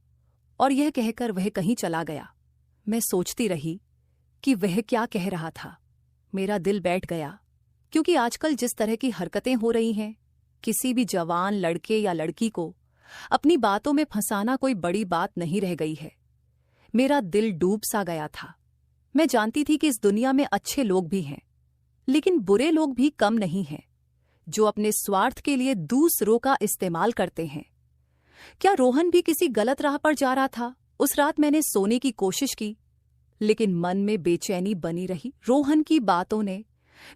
[SPEAKER 2] और यह कहकर वह कहीं चला गया। मैं सोचती रही कि वह क्या कह रहा था। मेरा दिल बैठ गया, क्योंकि आजकल जिस तरह की हरकतें हो रही हैं, किसी भी जवान लड़के या लड़की को अपनी बातों में फंसाना कोई बड़ी बात नहीं रह गई है। मेरा दिल डूब सा गया था। मैं जानती थी कि इस दुनिया में अच्छे लोग भी हैं, लेकिन बुरे लोग भी कम नहीं हैं, जो अपने स्वार्थ के लिए दूसरों का इस्तेमाल करते हैं। क्या रोहन भी किसी गलत राह पर जा रहा था? उस रात मैंने सोने की कोशिश की, लेकिन मन में बेचैनी बनी रही। रोहन की बातों ने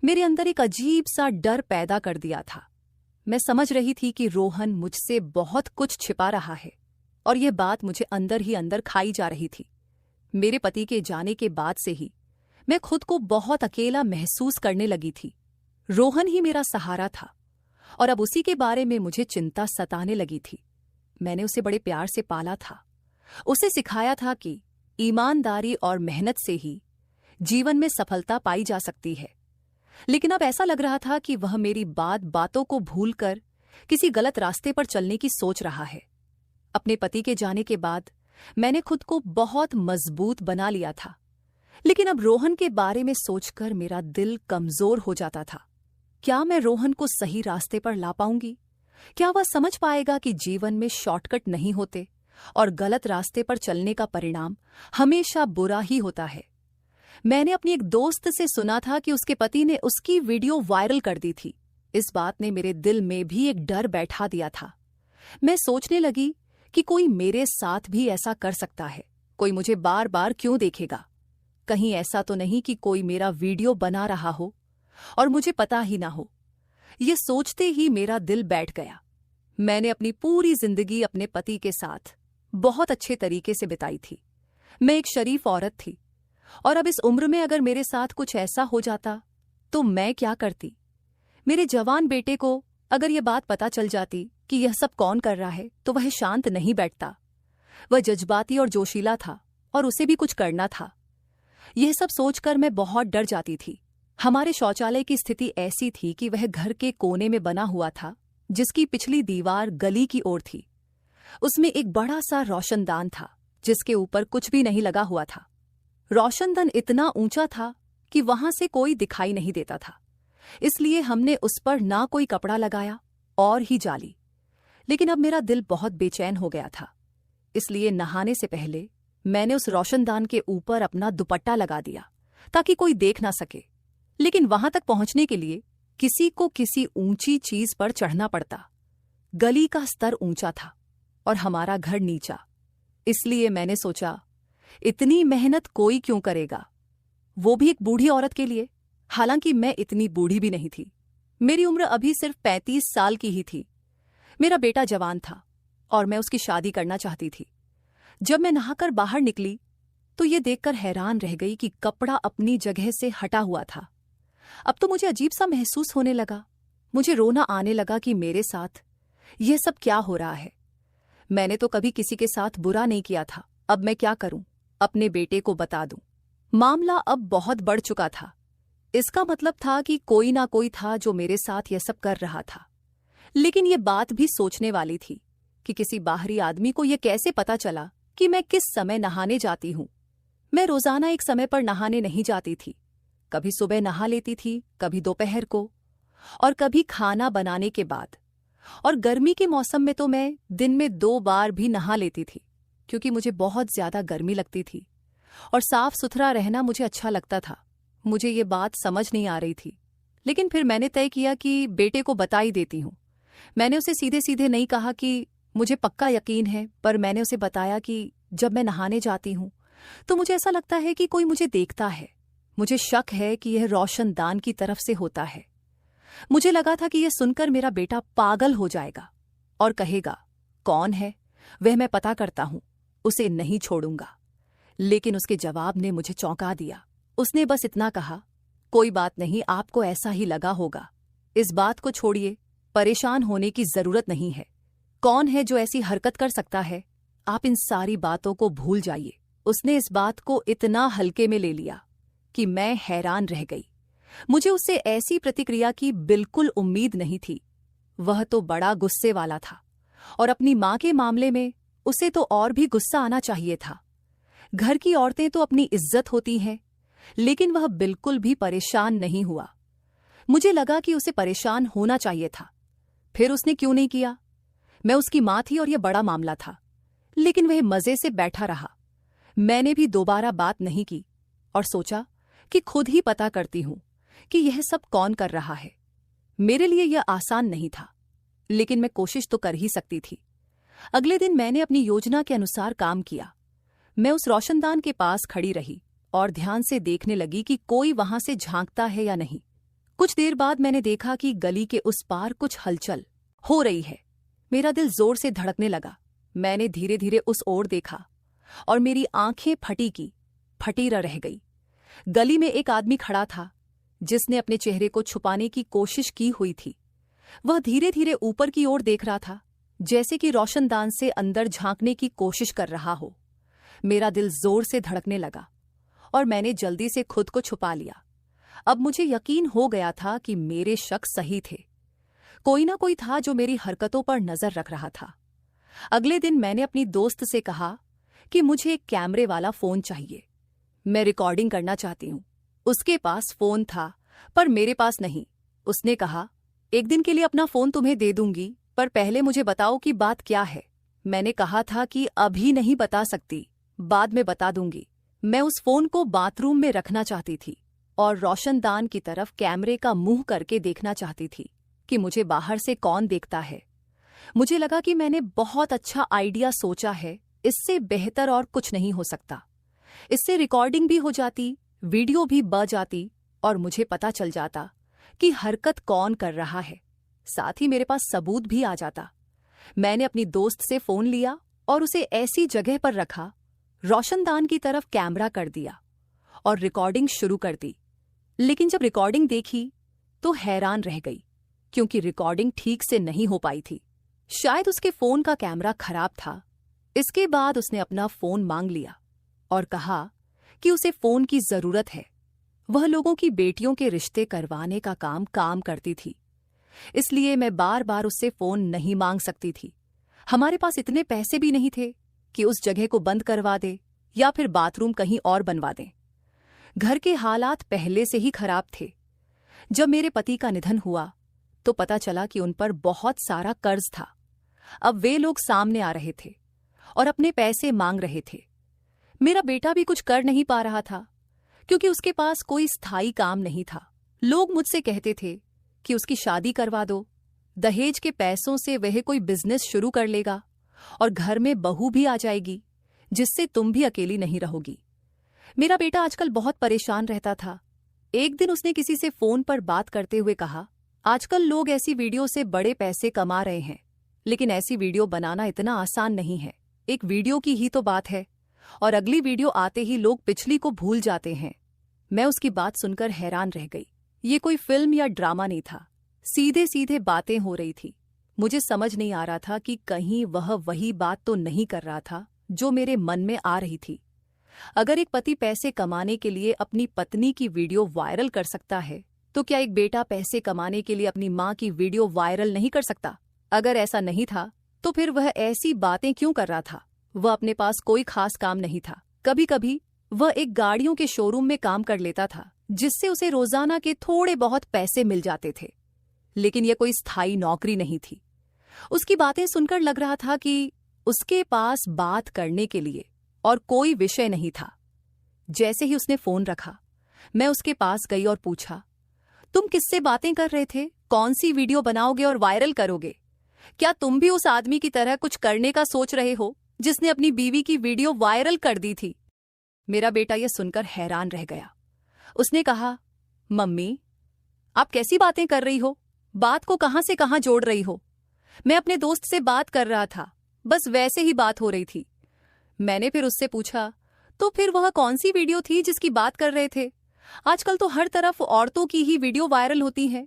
[SPEAKER 2] मेरे अंदर एक अजीब सा डर पैदा कर दिया था। मैं समझ रही थी कि रोहन मुझसे बहुत कुछ छिपा रहा है, और यह बात मुझे अंदर ही अंदर खाई जा रही थी। मेरे पति के जाने के बाद से ही मैं खुद को बहुत अकेला महसूस करने लगी थी। रोहन ही मेरा सहारा था, और अब उसी के बारे में मुझे चिंता सताने लगी थी। मैंने उसे बड़े प्यार से पाला था, उसे सिखाया था कि ईमानदारी और मेहनत से ही जीवन में सफलता पाई जा सकती है। लेकिन अब ऐसा लग रहा था कि वह मेरी बातों को भूलकर किसी गलत रास्ते पर चलने की सोच रहा है। अपने पति के जाने के बाद मैंने खुद को बहुत मजबूत बना लिया था, लेकिन अब रोहन के बारे में सोचकर मेरा दिल कमजोर हो जाता था। क्या मैं रोहन को सही रास्ते पर ला पाऊंगी? क्या वह समझ पाएगा कि जीवन में शॉर्टकट नहीं होते और गलत रास्ते पर चलने का परिणाम हमेशा बुरा ही होता है? मैंने अपनी एक दोस्त से सुना था कि उसके पति ने उसकी वीडियो वायरल कर दी थी। इस बात ने मेरे दिल में भी एक डर बैठा दिया था। मैं सोचने लगी कि कोई मेरे साथ भी ऐसा कर सकता है। कोई मुझे बार बार क्यों देखेगा? कहीं ऐसा तो नहीं कि कोई मेरा वीडियो बना रहा हो और मुझे पता ही ना हो। ये सोचते ही मेरा दिल बैठ गया। मैंने अपनी पूरी जिंदगी अपने पति के साथ बहुत अच्छे तरीके से बिताई थी। मैं एक शरीफ औरत थी, और अब इस उम्र में अगर मेरे साथ कुछ ऐसा हो जाता तो मैं क्या करती? मेरे जवान बेटे को अगर यह बात पता चल जाती कि यह सब कौन कर रहा है, तो वह शांत नहीं बैठता। वह जज्बाती और जोशीला था, और उसे भी कुछ करना था। यह सब सोचकर मैं बहुत डर जाती थी। हमारे शौचालय की स्थिति ऐसी थी कि वह घर के कोने में बना हुआ था, जिसकी पिछली दीवार गली की ओर थी। उसमें एक बड़ा सा रोशनदान था, जिसके ऊपर कुछ भी नहीं लगा हुआ था। रोशनदान इतना ऊंचा था कि वहां से कोई दिखाई नहीं देता था, इसलिए हमने उस पर ना कोई कपड़ा लगाया और ही जाली। लेकिन अब मेरा दिल बहुत बेचैन हो गया था, इसलिए नहाने से पहले मैंने उस रोशनदान के ऊपर अपना दुपट्टा लगा दिया ताकि कोई देख ना सके। लेकिन वहां तक पहुंचने के लिए किसी को किसी ऊंची चीज पर चढ़ना पड़ता। गली का स्तर ऊंचा था और हमारा घर नीचा, इसलिए मैंने सोचा इतनी मेहनत कोई क्यों करेगा, वो भी एक बूढ़ी औरत के लिए। हालांकि मैं इतनी बूढ़ी भी नहीं थी, मेरी उम्र अभी सिर्फ 35 साल की ही थी। मेरा बेटा जवान था और मैं उसकी शादी करना चाहती थी। जब मैं नहाकर बाहर निकली तो ये देखकर हैरान रह गई कि कपड़ा अपनी जगह से हटा हुआ था। अब तो मुझे अजीब सा महसूस होने लगा। मुझे रोना आने लगा कि मेरे साथ यह सब क्या हो रहा है। मैंने तो कभी किसी के साथ बुरा नहीं किया था। अब मैं क्या करूं? अपने बेटे को बता दूं? मामला अब बहुत बढ़ चुका था। इसका मतलब था कि कोई ना कोई था जो मेरे साथ यह सब कर रहा था। लेकिन यह बात भी सोचने वाली थी कि किसी बाहरी आदमी को यह कैसे पता चला कि मैं किस समय नहाने जाती हूं। मैं रोजाना एक समय पर नहाने नहीं जाती थी। कभी सुबह नहा लेती थी, कभी दोपहर को, और कभी खाना बनाने के बाद। और गर्मी के मौसम में तो मैं दिन में 2 बार भी नहा लेती थी, क्योंकि मुझे बहुत ज्यादा गर्मी लगती थी और साफ सुथरा रहना मुझे अच्छा लगता था। मुझे ये बात समझ नहीं आ रही थी, लेकिन फिर मैंने तय किया कि बेटे को बता ही देती हूँ। मैंने उसे सीधे सीधे नहीं कहा कि मुझे पक्का यकीन है, पर मैंने उसे बताया कि जब मैं नहाने जाती हूँ तो मुझे ऐसा लगता है कि कोई मुझे देखता है। मुझे शक है कि यह रोशनदान की तरफ से होता है। मुझे लगा था कि यह सुनकर मेरा बेटा पागल हो जाएगा और कहेगा, कौन है वह, मैं पता करता हूं, उसे नहीं छोड़ूंगा। लेकिन उसके जवाब ने मुझे चौंका दिया। उसने बस इतना कहा, कोई बात नहीं, आपको ऐसा ही लगा होगा। इस बात को छोड़िए, परेशान होने की जरूरत नहीं है। कौन है जो ऐसी हरकत कर सकता है? आप इन सारी बातों को भूल जाइए। उसने इस बात को इतना हल्के में ले लिया कि मैं हैरान रह गई। मुझे उससे ऐसी प्रतिक्रिया की बिल्कुल उम्मीद नहीं थी। वह तो बड़ा गुस्से वाला था, और अपनी मां के मामले में उसे तो और भी गुस्सा आना चाहिए था। घर की औरतें तो अपनी इज्जत होती हैं, लेकिन वह बिल्कुल भी परेशान नहीं हुआ। मुझे लगा कि उसे परेशान होना चाहिए था, फिर उसने क्यों नहीं किया? मैं उसकी मां थी और यह बड़ा मामला था, लेकिन वह मजे से बैठा रहा। मैंने भी दोबारा बात नहीं की। और सोचा कि खुद ही पता करती हूं कि यह सब कौन कर रहा है। मेरे लिए यह आसान नहीं था, लेकिन मैं कोशिश तो कर ही सकती थी। अगले दिन मैंने अपनी योजना के अनुसार काम किया। मैं उस रोशनदान के पास खड़ी रही और ध्यान से देखने लगी कि कोई वहां से झांकता है या नहीं। कुछ देर बाद मैंने देखा कि गली के उस पार कुछ हलचल हो रही है। मेरा दिल जोर से धड़कने लगा। मैंने धीरे धीरे उस ओर देखा और मेरी आंखें फटी रह गई। गली में एक आदमी खड़ा था जिसने अपने चेहरे को छुपाने की कोशिश की हुई थी। वह धीरे धीरे ऊपर की ओर देख रहा था, जैसे कि रोशनदान से अंदर झांकने की कोशिश कर रहा हो। मेरा दिल जोर से धड़कने लगा और मैंने जल्दी से खुद को छुपा लिया। अब मुझे यकीन हो गया था कि मेरे शक सही थे। कोई ना कोई था जो मेरी हरकतों पर नजर रख रहा था। अगले दिन मैंने अपनी दोस्त से कहा कि मुझे एक कैमरे वाला फोन चाहिए। मैं रिकॉर्डिंग करना चाहती हूँ। उसके पास फोन था पर मेरे पास नहीं। उसने कहा, एक दिन के लिए अपना फोन तुम्हें दे दूंगी, पर पहले मुझे बताओ कि बात क्या है। मैंने कहा था कि अभी नहीं बता सकती, बाद में बता दूंगी। मैं उस फोन को बाथरूम में रखना चाहती थी और रोशनदान की तरफ कैमरे का मुंह करके देखना चाहती थी कि मुझे बाहर से कौन देखता है। मुझे लगा कि मैंने बहुत अच्छा आइडिया सोचा है। इससे बेहतर और कुछ नहीं हो सकता। इससे रिकॉर्डिंग भी हो जाती, वीडियो भी बन जाती और मुझे पता चल जाता कि हरकत कौन कर रहा है। साथ ही मेरे पास सबूत भी आ जाता। मैंने अपनी दोस्त से फोन लिया और उसे ऐसी जगह पर रखा, रोशनदान की तरफ कैमरा कर दिया और रिकॉर्डिंग शुरू कर दी। लेकिन जब रिकॉर्डिंग देखी तो हैरान रह गई, क्योंकि रिकॉर्डिंग ठीक से नहीं हो पाई थी। शायद उसके फोन का कैमरा खराब था। इसके बाद उसने अपना फोन मांग लिया और कहा कि उसे फोन की जरूरत है। वह लोगों की बेटियों के रिश्ते करवाने का काम करती थी, इसलिए मैं बार बार उससे फोन नहीं मांग सकती थी। हमारे पास इतने पैसे भी नहीं थे कि उस जगह को बंद करवा दे या फिर बाथरूम कहीं और बनवा दें। घर के हालात पहले से ही खराब थे। जब मेरे पति का निधन हुआ तो पता चला कि उन पर बहुत सारा कर्ज था। अब वे लोग सामने आ रहे थे और अपने पैसे मांग रहे थे। मेरा बेटा भी कुछ कर नहीं पा रहा था, क्योंकि उसके पास कोई स्थायी काम नहीं था। लोग मुझसे कहते थे कि उसकी शादी करवा दो, दहेज के पैसों से वह कोई बिजनेस शुरू कर लेगा और घर में बहू भी आ जाएगी, जिससे तुम भी अकेली नहीं रहोगी। मेरा बेटा आजकल बहुत परेशान रहता था। एक दिन उसने किसी से फोन पर बात करते हुए कहा, आजकल लोग ऐसी वीडियो से बड़े पैसे कमा रहे हैं, लेकिन ऐसी वीडियो बनाना इतना आसान नहीं है। एक वीडियो की ही तो बात है और अगली वीडियो आते ही लोग पिछली को भूल जाते हैं। मैं उसकी बात सुनकर हैरान रह गई। ये कोई फिल्म या ड्रामा नहीं था, सीधे सीधे बातें हो रही थी। मुझे समझ नहीं आ रहा था कि कहीं वह वही बात तो नहीं कर रहा था जो मेरे मन में आ रही थी। अगर एक पति पैसे कमाने के लिए अपनी पत्नी की वीडियो वायरल कर सकता है, तो क्या एक बेटा पैसे कमाने के लिए अपनी माँ की वीडियो वायरल नहीं कर सकता? अगर ऐसा नहीं था तो फिर वह ऐसी बातें क्यों कर रहा था? वह अपने पास कोई खास काम नहीं था। कभी कभी वह एक गाड़ियों के शोरूम में काम कर लेता था, जिससे उसे रोजाना के थोड़े बहुत पैसे मिल जाते थे, लेकिन यह कोई स्थायी नौकरी नहीं थी। उसकी बातें सुनकर लग रहा था कि उसके पास बात करने के लिए और कोई विषय नहीं था। जैसे ही उसने फोन रखा, मैं उसके पास गई और पूछा, तुम किससे बातें कर रहे थे? कौन सी वीडियो बनाओगे और वायरल करोगे? क्या तुम भी उस आदमी की तरह कुछ करने का सोच रहे हो जिसने अपनी बीवी की वीडियो वायरल कर दी थी? मेरा बेटा यह सुनकर हैरान रह गया। उसने कहा, मम्मी, आप कैसी बातें कर रही हो? बात को कहां से कहां जोड़ रही हो? मैं अपने दोस्त से बात कर रहा था, बस वैसे ही बात हो रही थी। मैंने फिर उससे पूछा, तो फिर वह कौन सी वीडियो थी जिसकी बात कर रहे थे? आजकल तो हर तरफ औरतों की ही वीडियो वायरल होती हैं,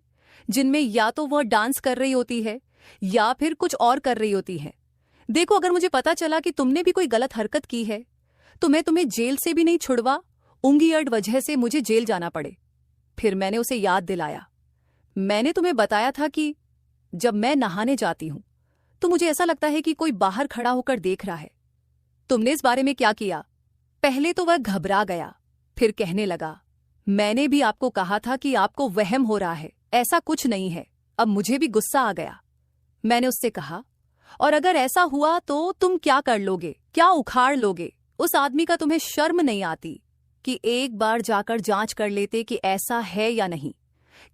[SPEAKER 2] जिनमें या तो वह डांस कर रही होती है या फिर कुछ और कर रही होती है। देखो, अगर मुझे पता चला कि तुमने भी कोई गलत हरकत की है तो मैं तुम्हें जेल से भी नहीं छुड़वा, उंगली वजह से मुझे जेल जाना पड़े। फिर मैंने उसे याद दिलाया, मैंने तुम्हें बताया था कि जब मैं नहाने जाती हूं तो मुझे ऐसा लगता है कि कोई बाहर खड़ा होकर देख रहा है। तुमने इस बारे में क्या किया? पहले तो वह घबरा गया, फिर कहने लगा, मैंने भी आपको कहा था कि आपको वहम हो रहा है, ऐसा कुछ नहीं है। अब मुझे भी गुस्सा आ गया। मैंने उससे कहा, और अगर ऐसा हुआ तो तुम क्या कर लोगे? क्या उखाड़ लोगे? उस आदमी का तुम्हें शर्म नहीं आती? कि एक बार जाकर जांच कर लेते कि ऐसा है या नहीं।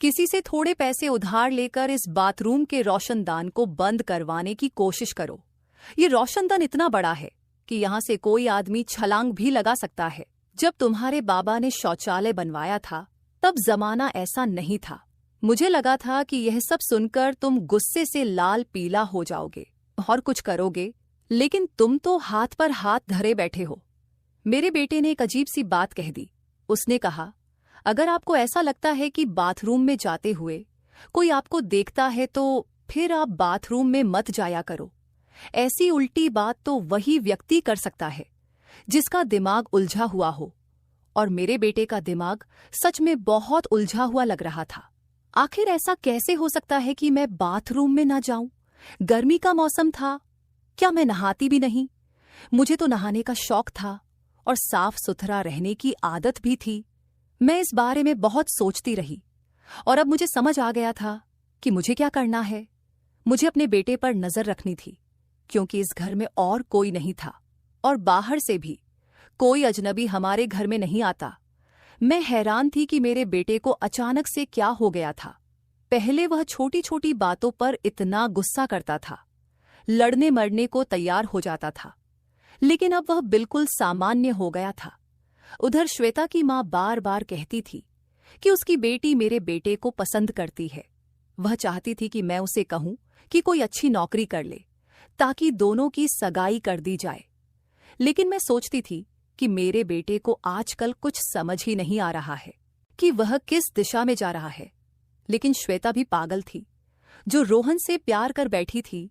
[SPEAKER 2] किसी से थोड़े पैसे उधार लेकर इस बाथरूम के रोशनदान को बंद करवाने की कोशिश करो। ये रोशनदान इतना बड़ा है कि यहाँ से कोई आदमी छलांग भी लगा सकता है। जब तुम्हारे बाबा ने शौचालय बनवाया था तब जमाना ऐसा नहीं था। मुझे लगा था कि यह सब सुनकर तुम गुस्से से लाल पीला हो जाओगे और कुछ करोगे, लेकिन तुम तो हाथ पर हाथ धरे बैठे हो। मेरे बेटे ने एक अजीब सी बात कह दी। उसने कहा, अगर आपको ऐसा लगता है कि बाथरूम में जाते हुए कोई आपको देखता है तो फिर आप बाथरूम में मत जाया करो। ऐसी उल्टी बात तो वही व्यक्ति कर सकता है जिसका दिमाग उलझा हुआ हो। और मेरे बेटे का दिमाग सच में बहुत उलझा हुआ लग रहा था। आखिर ऐसा कैसे हो सकता है कि मैं बाथरूम में ना जाऊं? गर्मी का मौसम था, क्या मैं नहाती भी नहीं? मुझे तो नहाने का शौक था और साफ सुथरा रहने की आदत भी थी। मैं इस बारे में बहुत सोचती रही और अब मुझे समझ आ गया था कि मुझे क्या करना है। मुझे अपने बेटे पर नजर रखनी थी, क्योंकि इस घर में और कोई नहीं था और बाहर से भी कोई अजनबी हमारे घर में नहीं आता। मैं हैरान थी कि मेरे बेटे को अचानक से क्या हो गया था। पहले वह छोटी छोटी बातों पर इतना गुस्सा करता था, लड़ने मरने को तैयार हो जाता था, लेकिन अब वह बिल्कुल सामान्य हो गया था। उधर श्वेता की माँ बार बार कहती थी कि उसकी बेटी मेरे बेटे को पसंद करती है। वह चाहती थी कि मैं उसे कहूं कि कोई अच्छी नौकरी कर ले ताकि दोनों की सगाई कर दी जाए। लेकिन मैं सोचती थी कि मेरे बेटे को आजकल कुछ समझ ही नहीं आ रहा है कि वह किस दिशा में जा रहा है। लेकिन श्वेता भी पागल थी, जो रोहन से प्यार कर बैठी थी।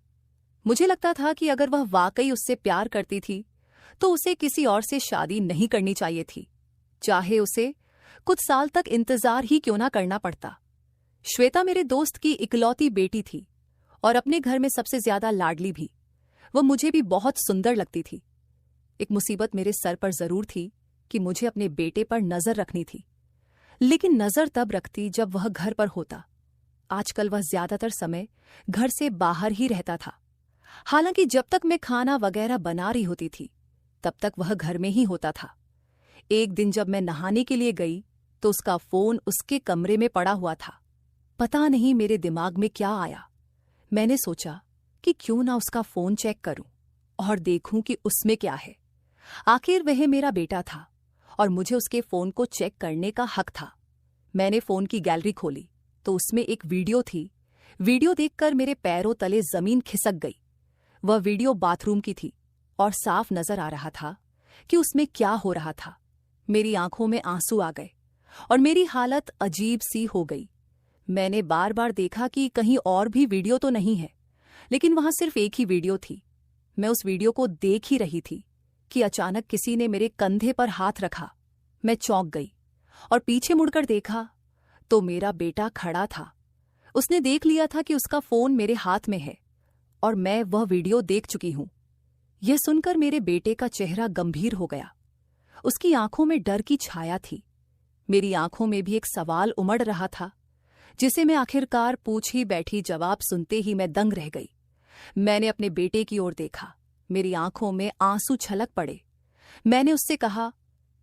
[SPEAKER 2] मुझे लगता था कि अगर वह वाकई उससे प्यार करती थी तो उसे किसी और से शादी नहीं करनी चाहिए थी, चाहे उसे कुछ साल तक इंतजार ही क्यों ना करना पड़ता। श्वेता मेरे दोस्त की इकलौती बेटी थी और अपने घर में सबसे ज्यादा लाडली भी। वह मुझे भी बहुत सुंदर लगती थी। एक मुसीबत मेरे सर पर जरूर थी कि मुझे अपने बेटे पर नजर रखनी थी, लेकिन नजर तब रखती जब वह घर पर होता। आजकल वह ज्यादातर समय घर से बाहर ही रहता था। हालांकि जब तक मैं खाना वगैरह बना रही होती थी तब तक वह घर में ही होता था। एक दिन जब मैं नहाने के लिए गई तो उसका फोन उसके कमरे में पड़ा हुआ था। पता नहीं मेरे दिमाग में क्या आया। मैंने सोचा कि क्यों ना उसका फोन चेक करूं और देखूं कि उसमें क्या है। आखिर वह मेरा बेटा था और मुझे उसके फोन को चेक करने का हक था। मैंने फोन की गैलरी खोली तो उसमें एक वीडियो थी। वीडियो देखकर मेरे पैरों तले जमीन खिसक गई। वह वीडियो बाथरूम की थी और साफ नजर आ रहा था कि उसमें क्या हो रहा था। मेरी आंखों में आंसू आ गए और मेरी हालत अजीब सी हो गई। मैंने बार बार देखा कि कहीं और भी वीडियो तो नहीं है, लेकिन वहां सिर्फ एक ही वीडियो थी। मैं उस वीडियो को देख ही रही थी कि अचानक किसी ने मेरे कंधे पर हाथ रखा। मैं चौंक गई और पीछे मुड़कर देखा तो मेरा बेटा खड़ा था। उसने देख लिया था कि उसका फोन मेरे हाथ में है और मैं वह वीडियो देख चुकी हूं। यह सुनकर मेरे बेटे का चेहरा गंभीर हो गया। उसकी आंखों में डर की छाया थी। मेरी आंखों में भी एक सवाल उमड़ रहा था, जिसे मैं आखिरकार पूछ ही बैठी। जवाब सुनते ही मैं दंग रह गई। मैंने अपने बेटे की ओर देखा। मेरी आंखों में आंसू छलक पड़े। मैंने उससे कहा,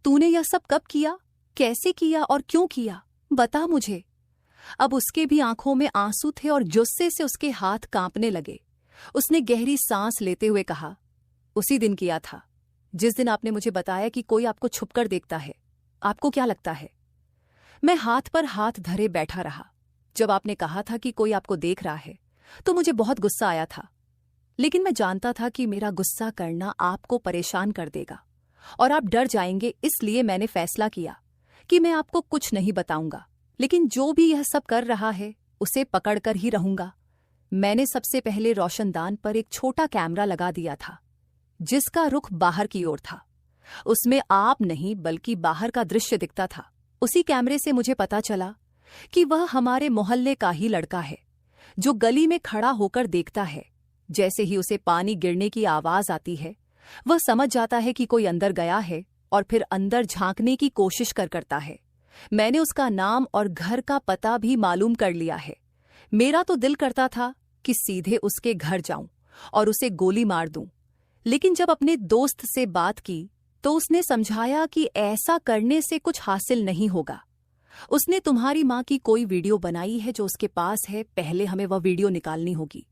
[SPEAKER 2] तूने यह सब कब किया, कैसे किया और क्यों किया, बता मुझे। अब उसके भी आंखों में आंसू थे और गुस्से से उसके हाथ कांपने लगे। उसने गहरी सांस लेते हुए कहा, उसी दिन किया था जिस दिन आपने मुझे बताया कि कोई आपको छुपकर देखता है। आपको क्या लगता है? मैं हाथ पर हाथ धरे बैठा रहा। जब आपने कहा था कि कोई आपको देख रहा है तो मुझे बहुत गुस्सा आया था, लेकिन मैं जानता था कि मेरा गुस्सा करना आपको परेशान कर देगा और आप डर जाएंगे। इसलिए मैंने फैसला किया कि मैं आपको कुछ नहीं बताऊंगा, लेकिन जो भी यह सब कर रहा है उसे पकड़कर ही रहूंगा। मैंने सबसे पहले रोशनदान पर एक छोटा कैमरा लगा दिया था जिसका रुख बाहर की ओर था। उसमें आप नहीं बल्कि बाहर का दृश्य दिखता था। उसी कैमरे से मुझे पता चला कि वह हमारे मोहल्ले का ही लड़का है, जो गली में खड़ा होकर देखता है। जैसे ही उसे पानी गिरने की आवाज आती है वह समझ जाता है कि कोई अंदर गया है और फिर अंदर झांकने की कोशिश करता है। मैंने उसका नाम और घर का पता भी मालूम कर लिया है। मेरा तो दिल करता था कि सीधे उसके घर जाऊं और उसे गोली मार दूं, लेकिन जब अपने दोस्त से बात की तो उसने समझाया कि ऐसा करने से कुछ हासिल नहीं होगा। उसने तुम्हारी माँ की कोई वीडियो बनाई है जो उसके पास है, पहले हमें वह वीडियो निकालनी होगी।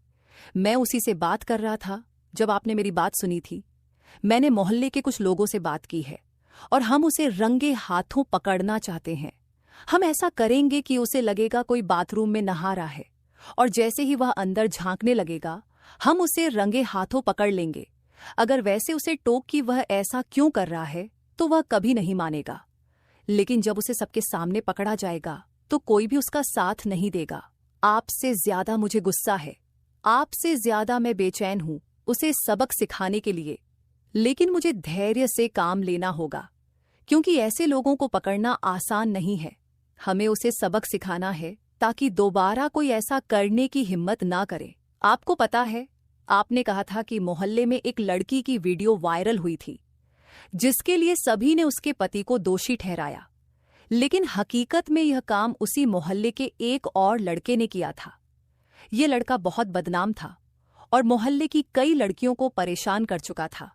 [SPEAKER 2] मैं उसी से बात कर रहा था जब आपने मेरी बात सुनी थी। मैंने मोहल्ले के कुछ लोगों से बात की है और हम उसे रंगे हाथों पकड़ना चाहते हैं। हम ऐसा करेंगे कि उसे लगेगा कोई बाथरूम में नहा रहा है, और जैसे ही वह अंदर झांकने लगेगा हम उसे रंगे हाथों पकड़ लेंगे। अगर वैसे उसे टोक कि वह ऐसा क्यों कर रहा है तो वह कभी नहीं मानेगा, लेकिन जब उसे सबके सामने पकड़ा जाएगा तो कोई भी उसका साथ नहीं देगा। आपसे ज्यादा मुझे गुस्सा है, आपसे ज्यादा मैं बेचैन हूं उसे सबक सिखाने के लिए, लेकिन मुझे धैर्य से काम लेना होगा क्योंकि ऐसे लोगों को पकड़ना आसान नहीं है। हमें उसे सबक सिखाना है ताकि दोबारा कोई ऐसा करने की हिम्मत ना करे। आपको पता है, आपने कहा था कि मोहल्ले में एक लड़की की वीडियो वायरल हुई थी जिसके लिए सभी ने उसके पति को दोषी ठहराया, लेकिन हकीकत में यह काम उसी मोहल्ले के एक और लड़के ने किया था। यह लड़का बहुत बदनाम था और मोहल्ले की कई लड़कियों को परेशान कर चुका था।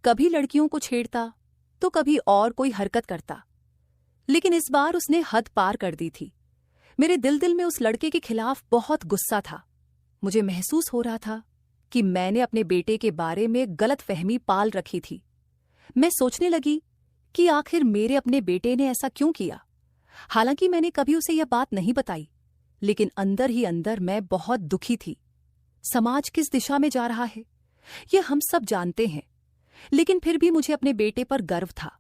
[SPEAKER 2] कभी लड़कियों को छेड़ता तो कभी और कोई हरकत करता, लेकिन इस बार उसने हद पार कर दी थी। मेरे दिल में उस लड़के के खिलाफ बहुत गुस्सा था। मुझे महसूस हो रहा था कि मैंने अपने बेटे के बारे में गलतफहमी पाल रखी थी। मैं सोचने लगी कि आखिर मेरे अपने बेटे ने ऐसा क्यों किया। हालांकि मैंने कभी उसे यह बात नहीं बताई, लेकिन अंदर ही अंदर मैं बहुत दुखी थी। समाज किस दिशा में जा रहा है यह हम सब जानते हैं, लेकिन फिर भी मुझे अपने बेटे पर गर्व था।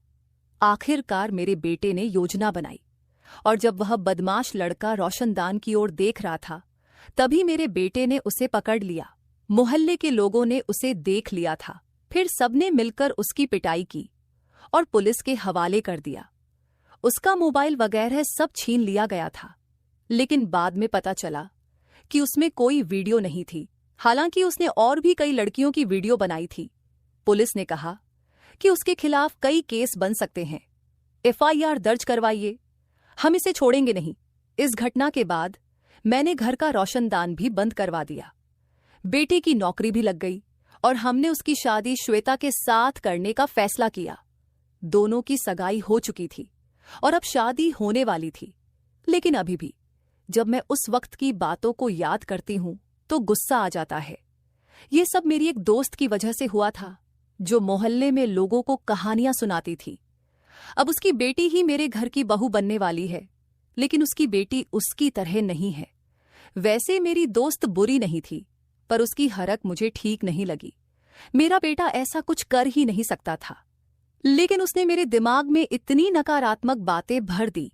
[SPEAKER 2] आखिरकार मेरे बेटे ने योजना बनाई, और जब वह बदमाश लड़का रोशनदान की ओर देख रहा था तभी मेरे बेटे ने उसे पकड़ लिया। मोहल्ले के लोगों ने उसे देख लिया था, फिर सबने मिलकर उसकी पिटाई की और पुलिस के हवाले कर दिया। उसका मोबाइल वगैरह सब छीन लिया गया था, लेकिन बाद में पता चला कि उसमें कोई वीडियो नहीं थी। हालांकि उसने और भी कई लड़कियों की वीडियो बनाई थी। पुलिस ने कहा कि उसके खिलाफ कई केस बन सकते हैं, FIR दर्ज करवाइए, हम इसे छोड़ेंगे नहीं। इस घटना के बाद मैंने घर का रोशनदान भी बंद करवा दिया। बेटे की नौकरी भी लग गई और हमने उसकी शादी श्वेता के साथ करने का फैसला किया। दोनों की सगाई हो चुकी थी और अब शादी होने वाली थी, लेकिन अभी भी जब मैं उस वक्त की बातों को याद करती हूं तो गुस्सा आ जाता है। ये सब मेरी एक दोस्त की वजह से हुआ था जो मोहल्ले में लोगों को कहानियां सुनाती थी। अब उसकी बेटी ही मेरे घर की बहू बनने वाली है, लेकिन उसकी बेटी उसकी तरह नहीं है। वैसे मेरी दोस्त बुरी नहीं थी, पर उसकी हरक मुझे ठीक नहीं लगी। मेरा बेटा ऐसा कुछ कर ही नहीं सकता था, लेकिन उसने मेरे दिमाग में इतनी नकारात्मक बातें भर दी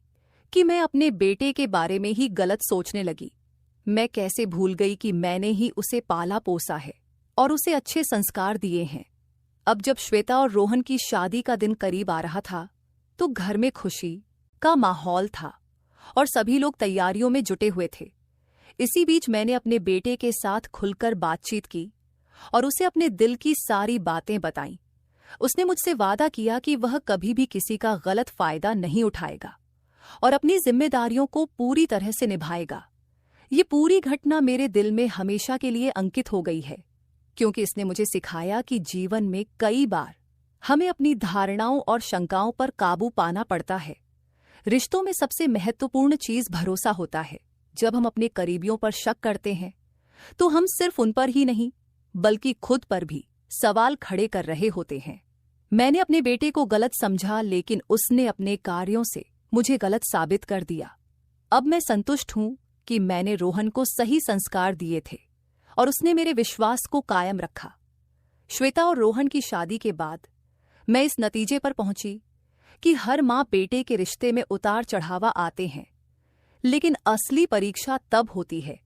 [SPEAKER 2] कि मैं अपने बेटे के बारे में ही गलत सोचने लगी। मैं कैसे भूल गई कि मैंने ही उसे पाला पोसा है और उसे अच्छे संस्कार दिए हैं। अब जब श्वेता और रोहन की शादी का दिन करीब आ रहा था तो घर में खुशी का माहौल था और सभी लोग तैयारियों में जुटे हुए थे। इसी बीच मैंने अपने बेटे के साथ खुलकर बातचीत की और उसे अपने दिल की सारी बातें बताईं। उसने मुझसे वादा किया कि वह कभी भी किसी का गलत फायदा नहीं उठाएगा और अपनी जिम्मेदारियों को पूरी तरह से निभाएगा। ये पूरी घटना मेरे दिल में हमेशा के लिए अंकित हो गई है, क्योंकि इसने मुझे सिखाया कि जीवन में कई बार हमें अपनी धारणाओं और शंकाओं पर काबू पाना पड़ता है। रिश्तों में सबसे महत्वपूर्ण चीज भरोसा होता है। जब हम अपने करीबियों पर शक करते हैं तो हम सिर्फ उन पर ही नहीं बल्कि खुद पर भी सवाल खड़े कर रहे होते हैं। मैंने अपने बेटे को गलत समझा, लेकिन उसने अपने कार्यों से मुझे गलत साबित कर दिया। अब मैं संतुष्ट हूं कि मैंने रोहन को सही संस्कार दिए थे और उसने मेरे विश्वास को कायम रखा। श्वेता और रोहन की शादी के बाद मैं इस नतीजे पर पहुंची कि हर मां बेटे के रिश्ते में उतार चढ़ावा आते हैं, लेकिन असली परीक्षा तब होती है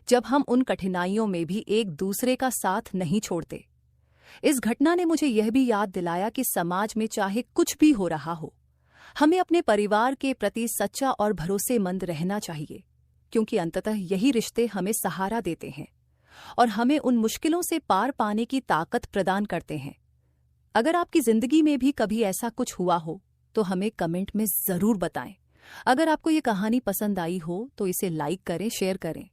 [SPEAKER 2] जब हम उन कठिनाइयों में भी एक दूसरे का साथ नहीं छोड़ते। इस घटना ने मुझे यह भी याद दिलाया कि समाज में चाहे कुछ भी हो रहा हो, हमें अपने परिवार के प्रति सच्चा और भरोसेमंद रहना चाहिए, क्योंकि अंततः यही रिश्ते हमें सहारा देते हैं और हमें उन मुश्किलों से पार पाने की ताकत प्रदान करते हैं। अगर आपकी जिंदगी में भी कभी ऐसा कुछ हुआ हो तो हमें कमेंट में जरूर बताएं। अगर आपको ये कहानी पसंद आई हो तो इसे लाइक करें, शेयर करें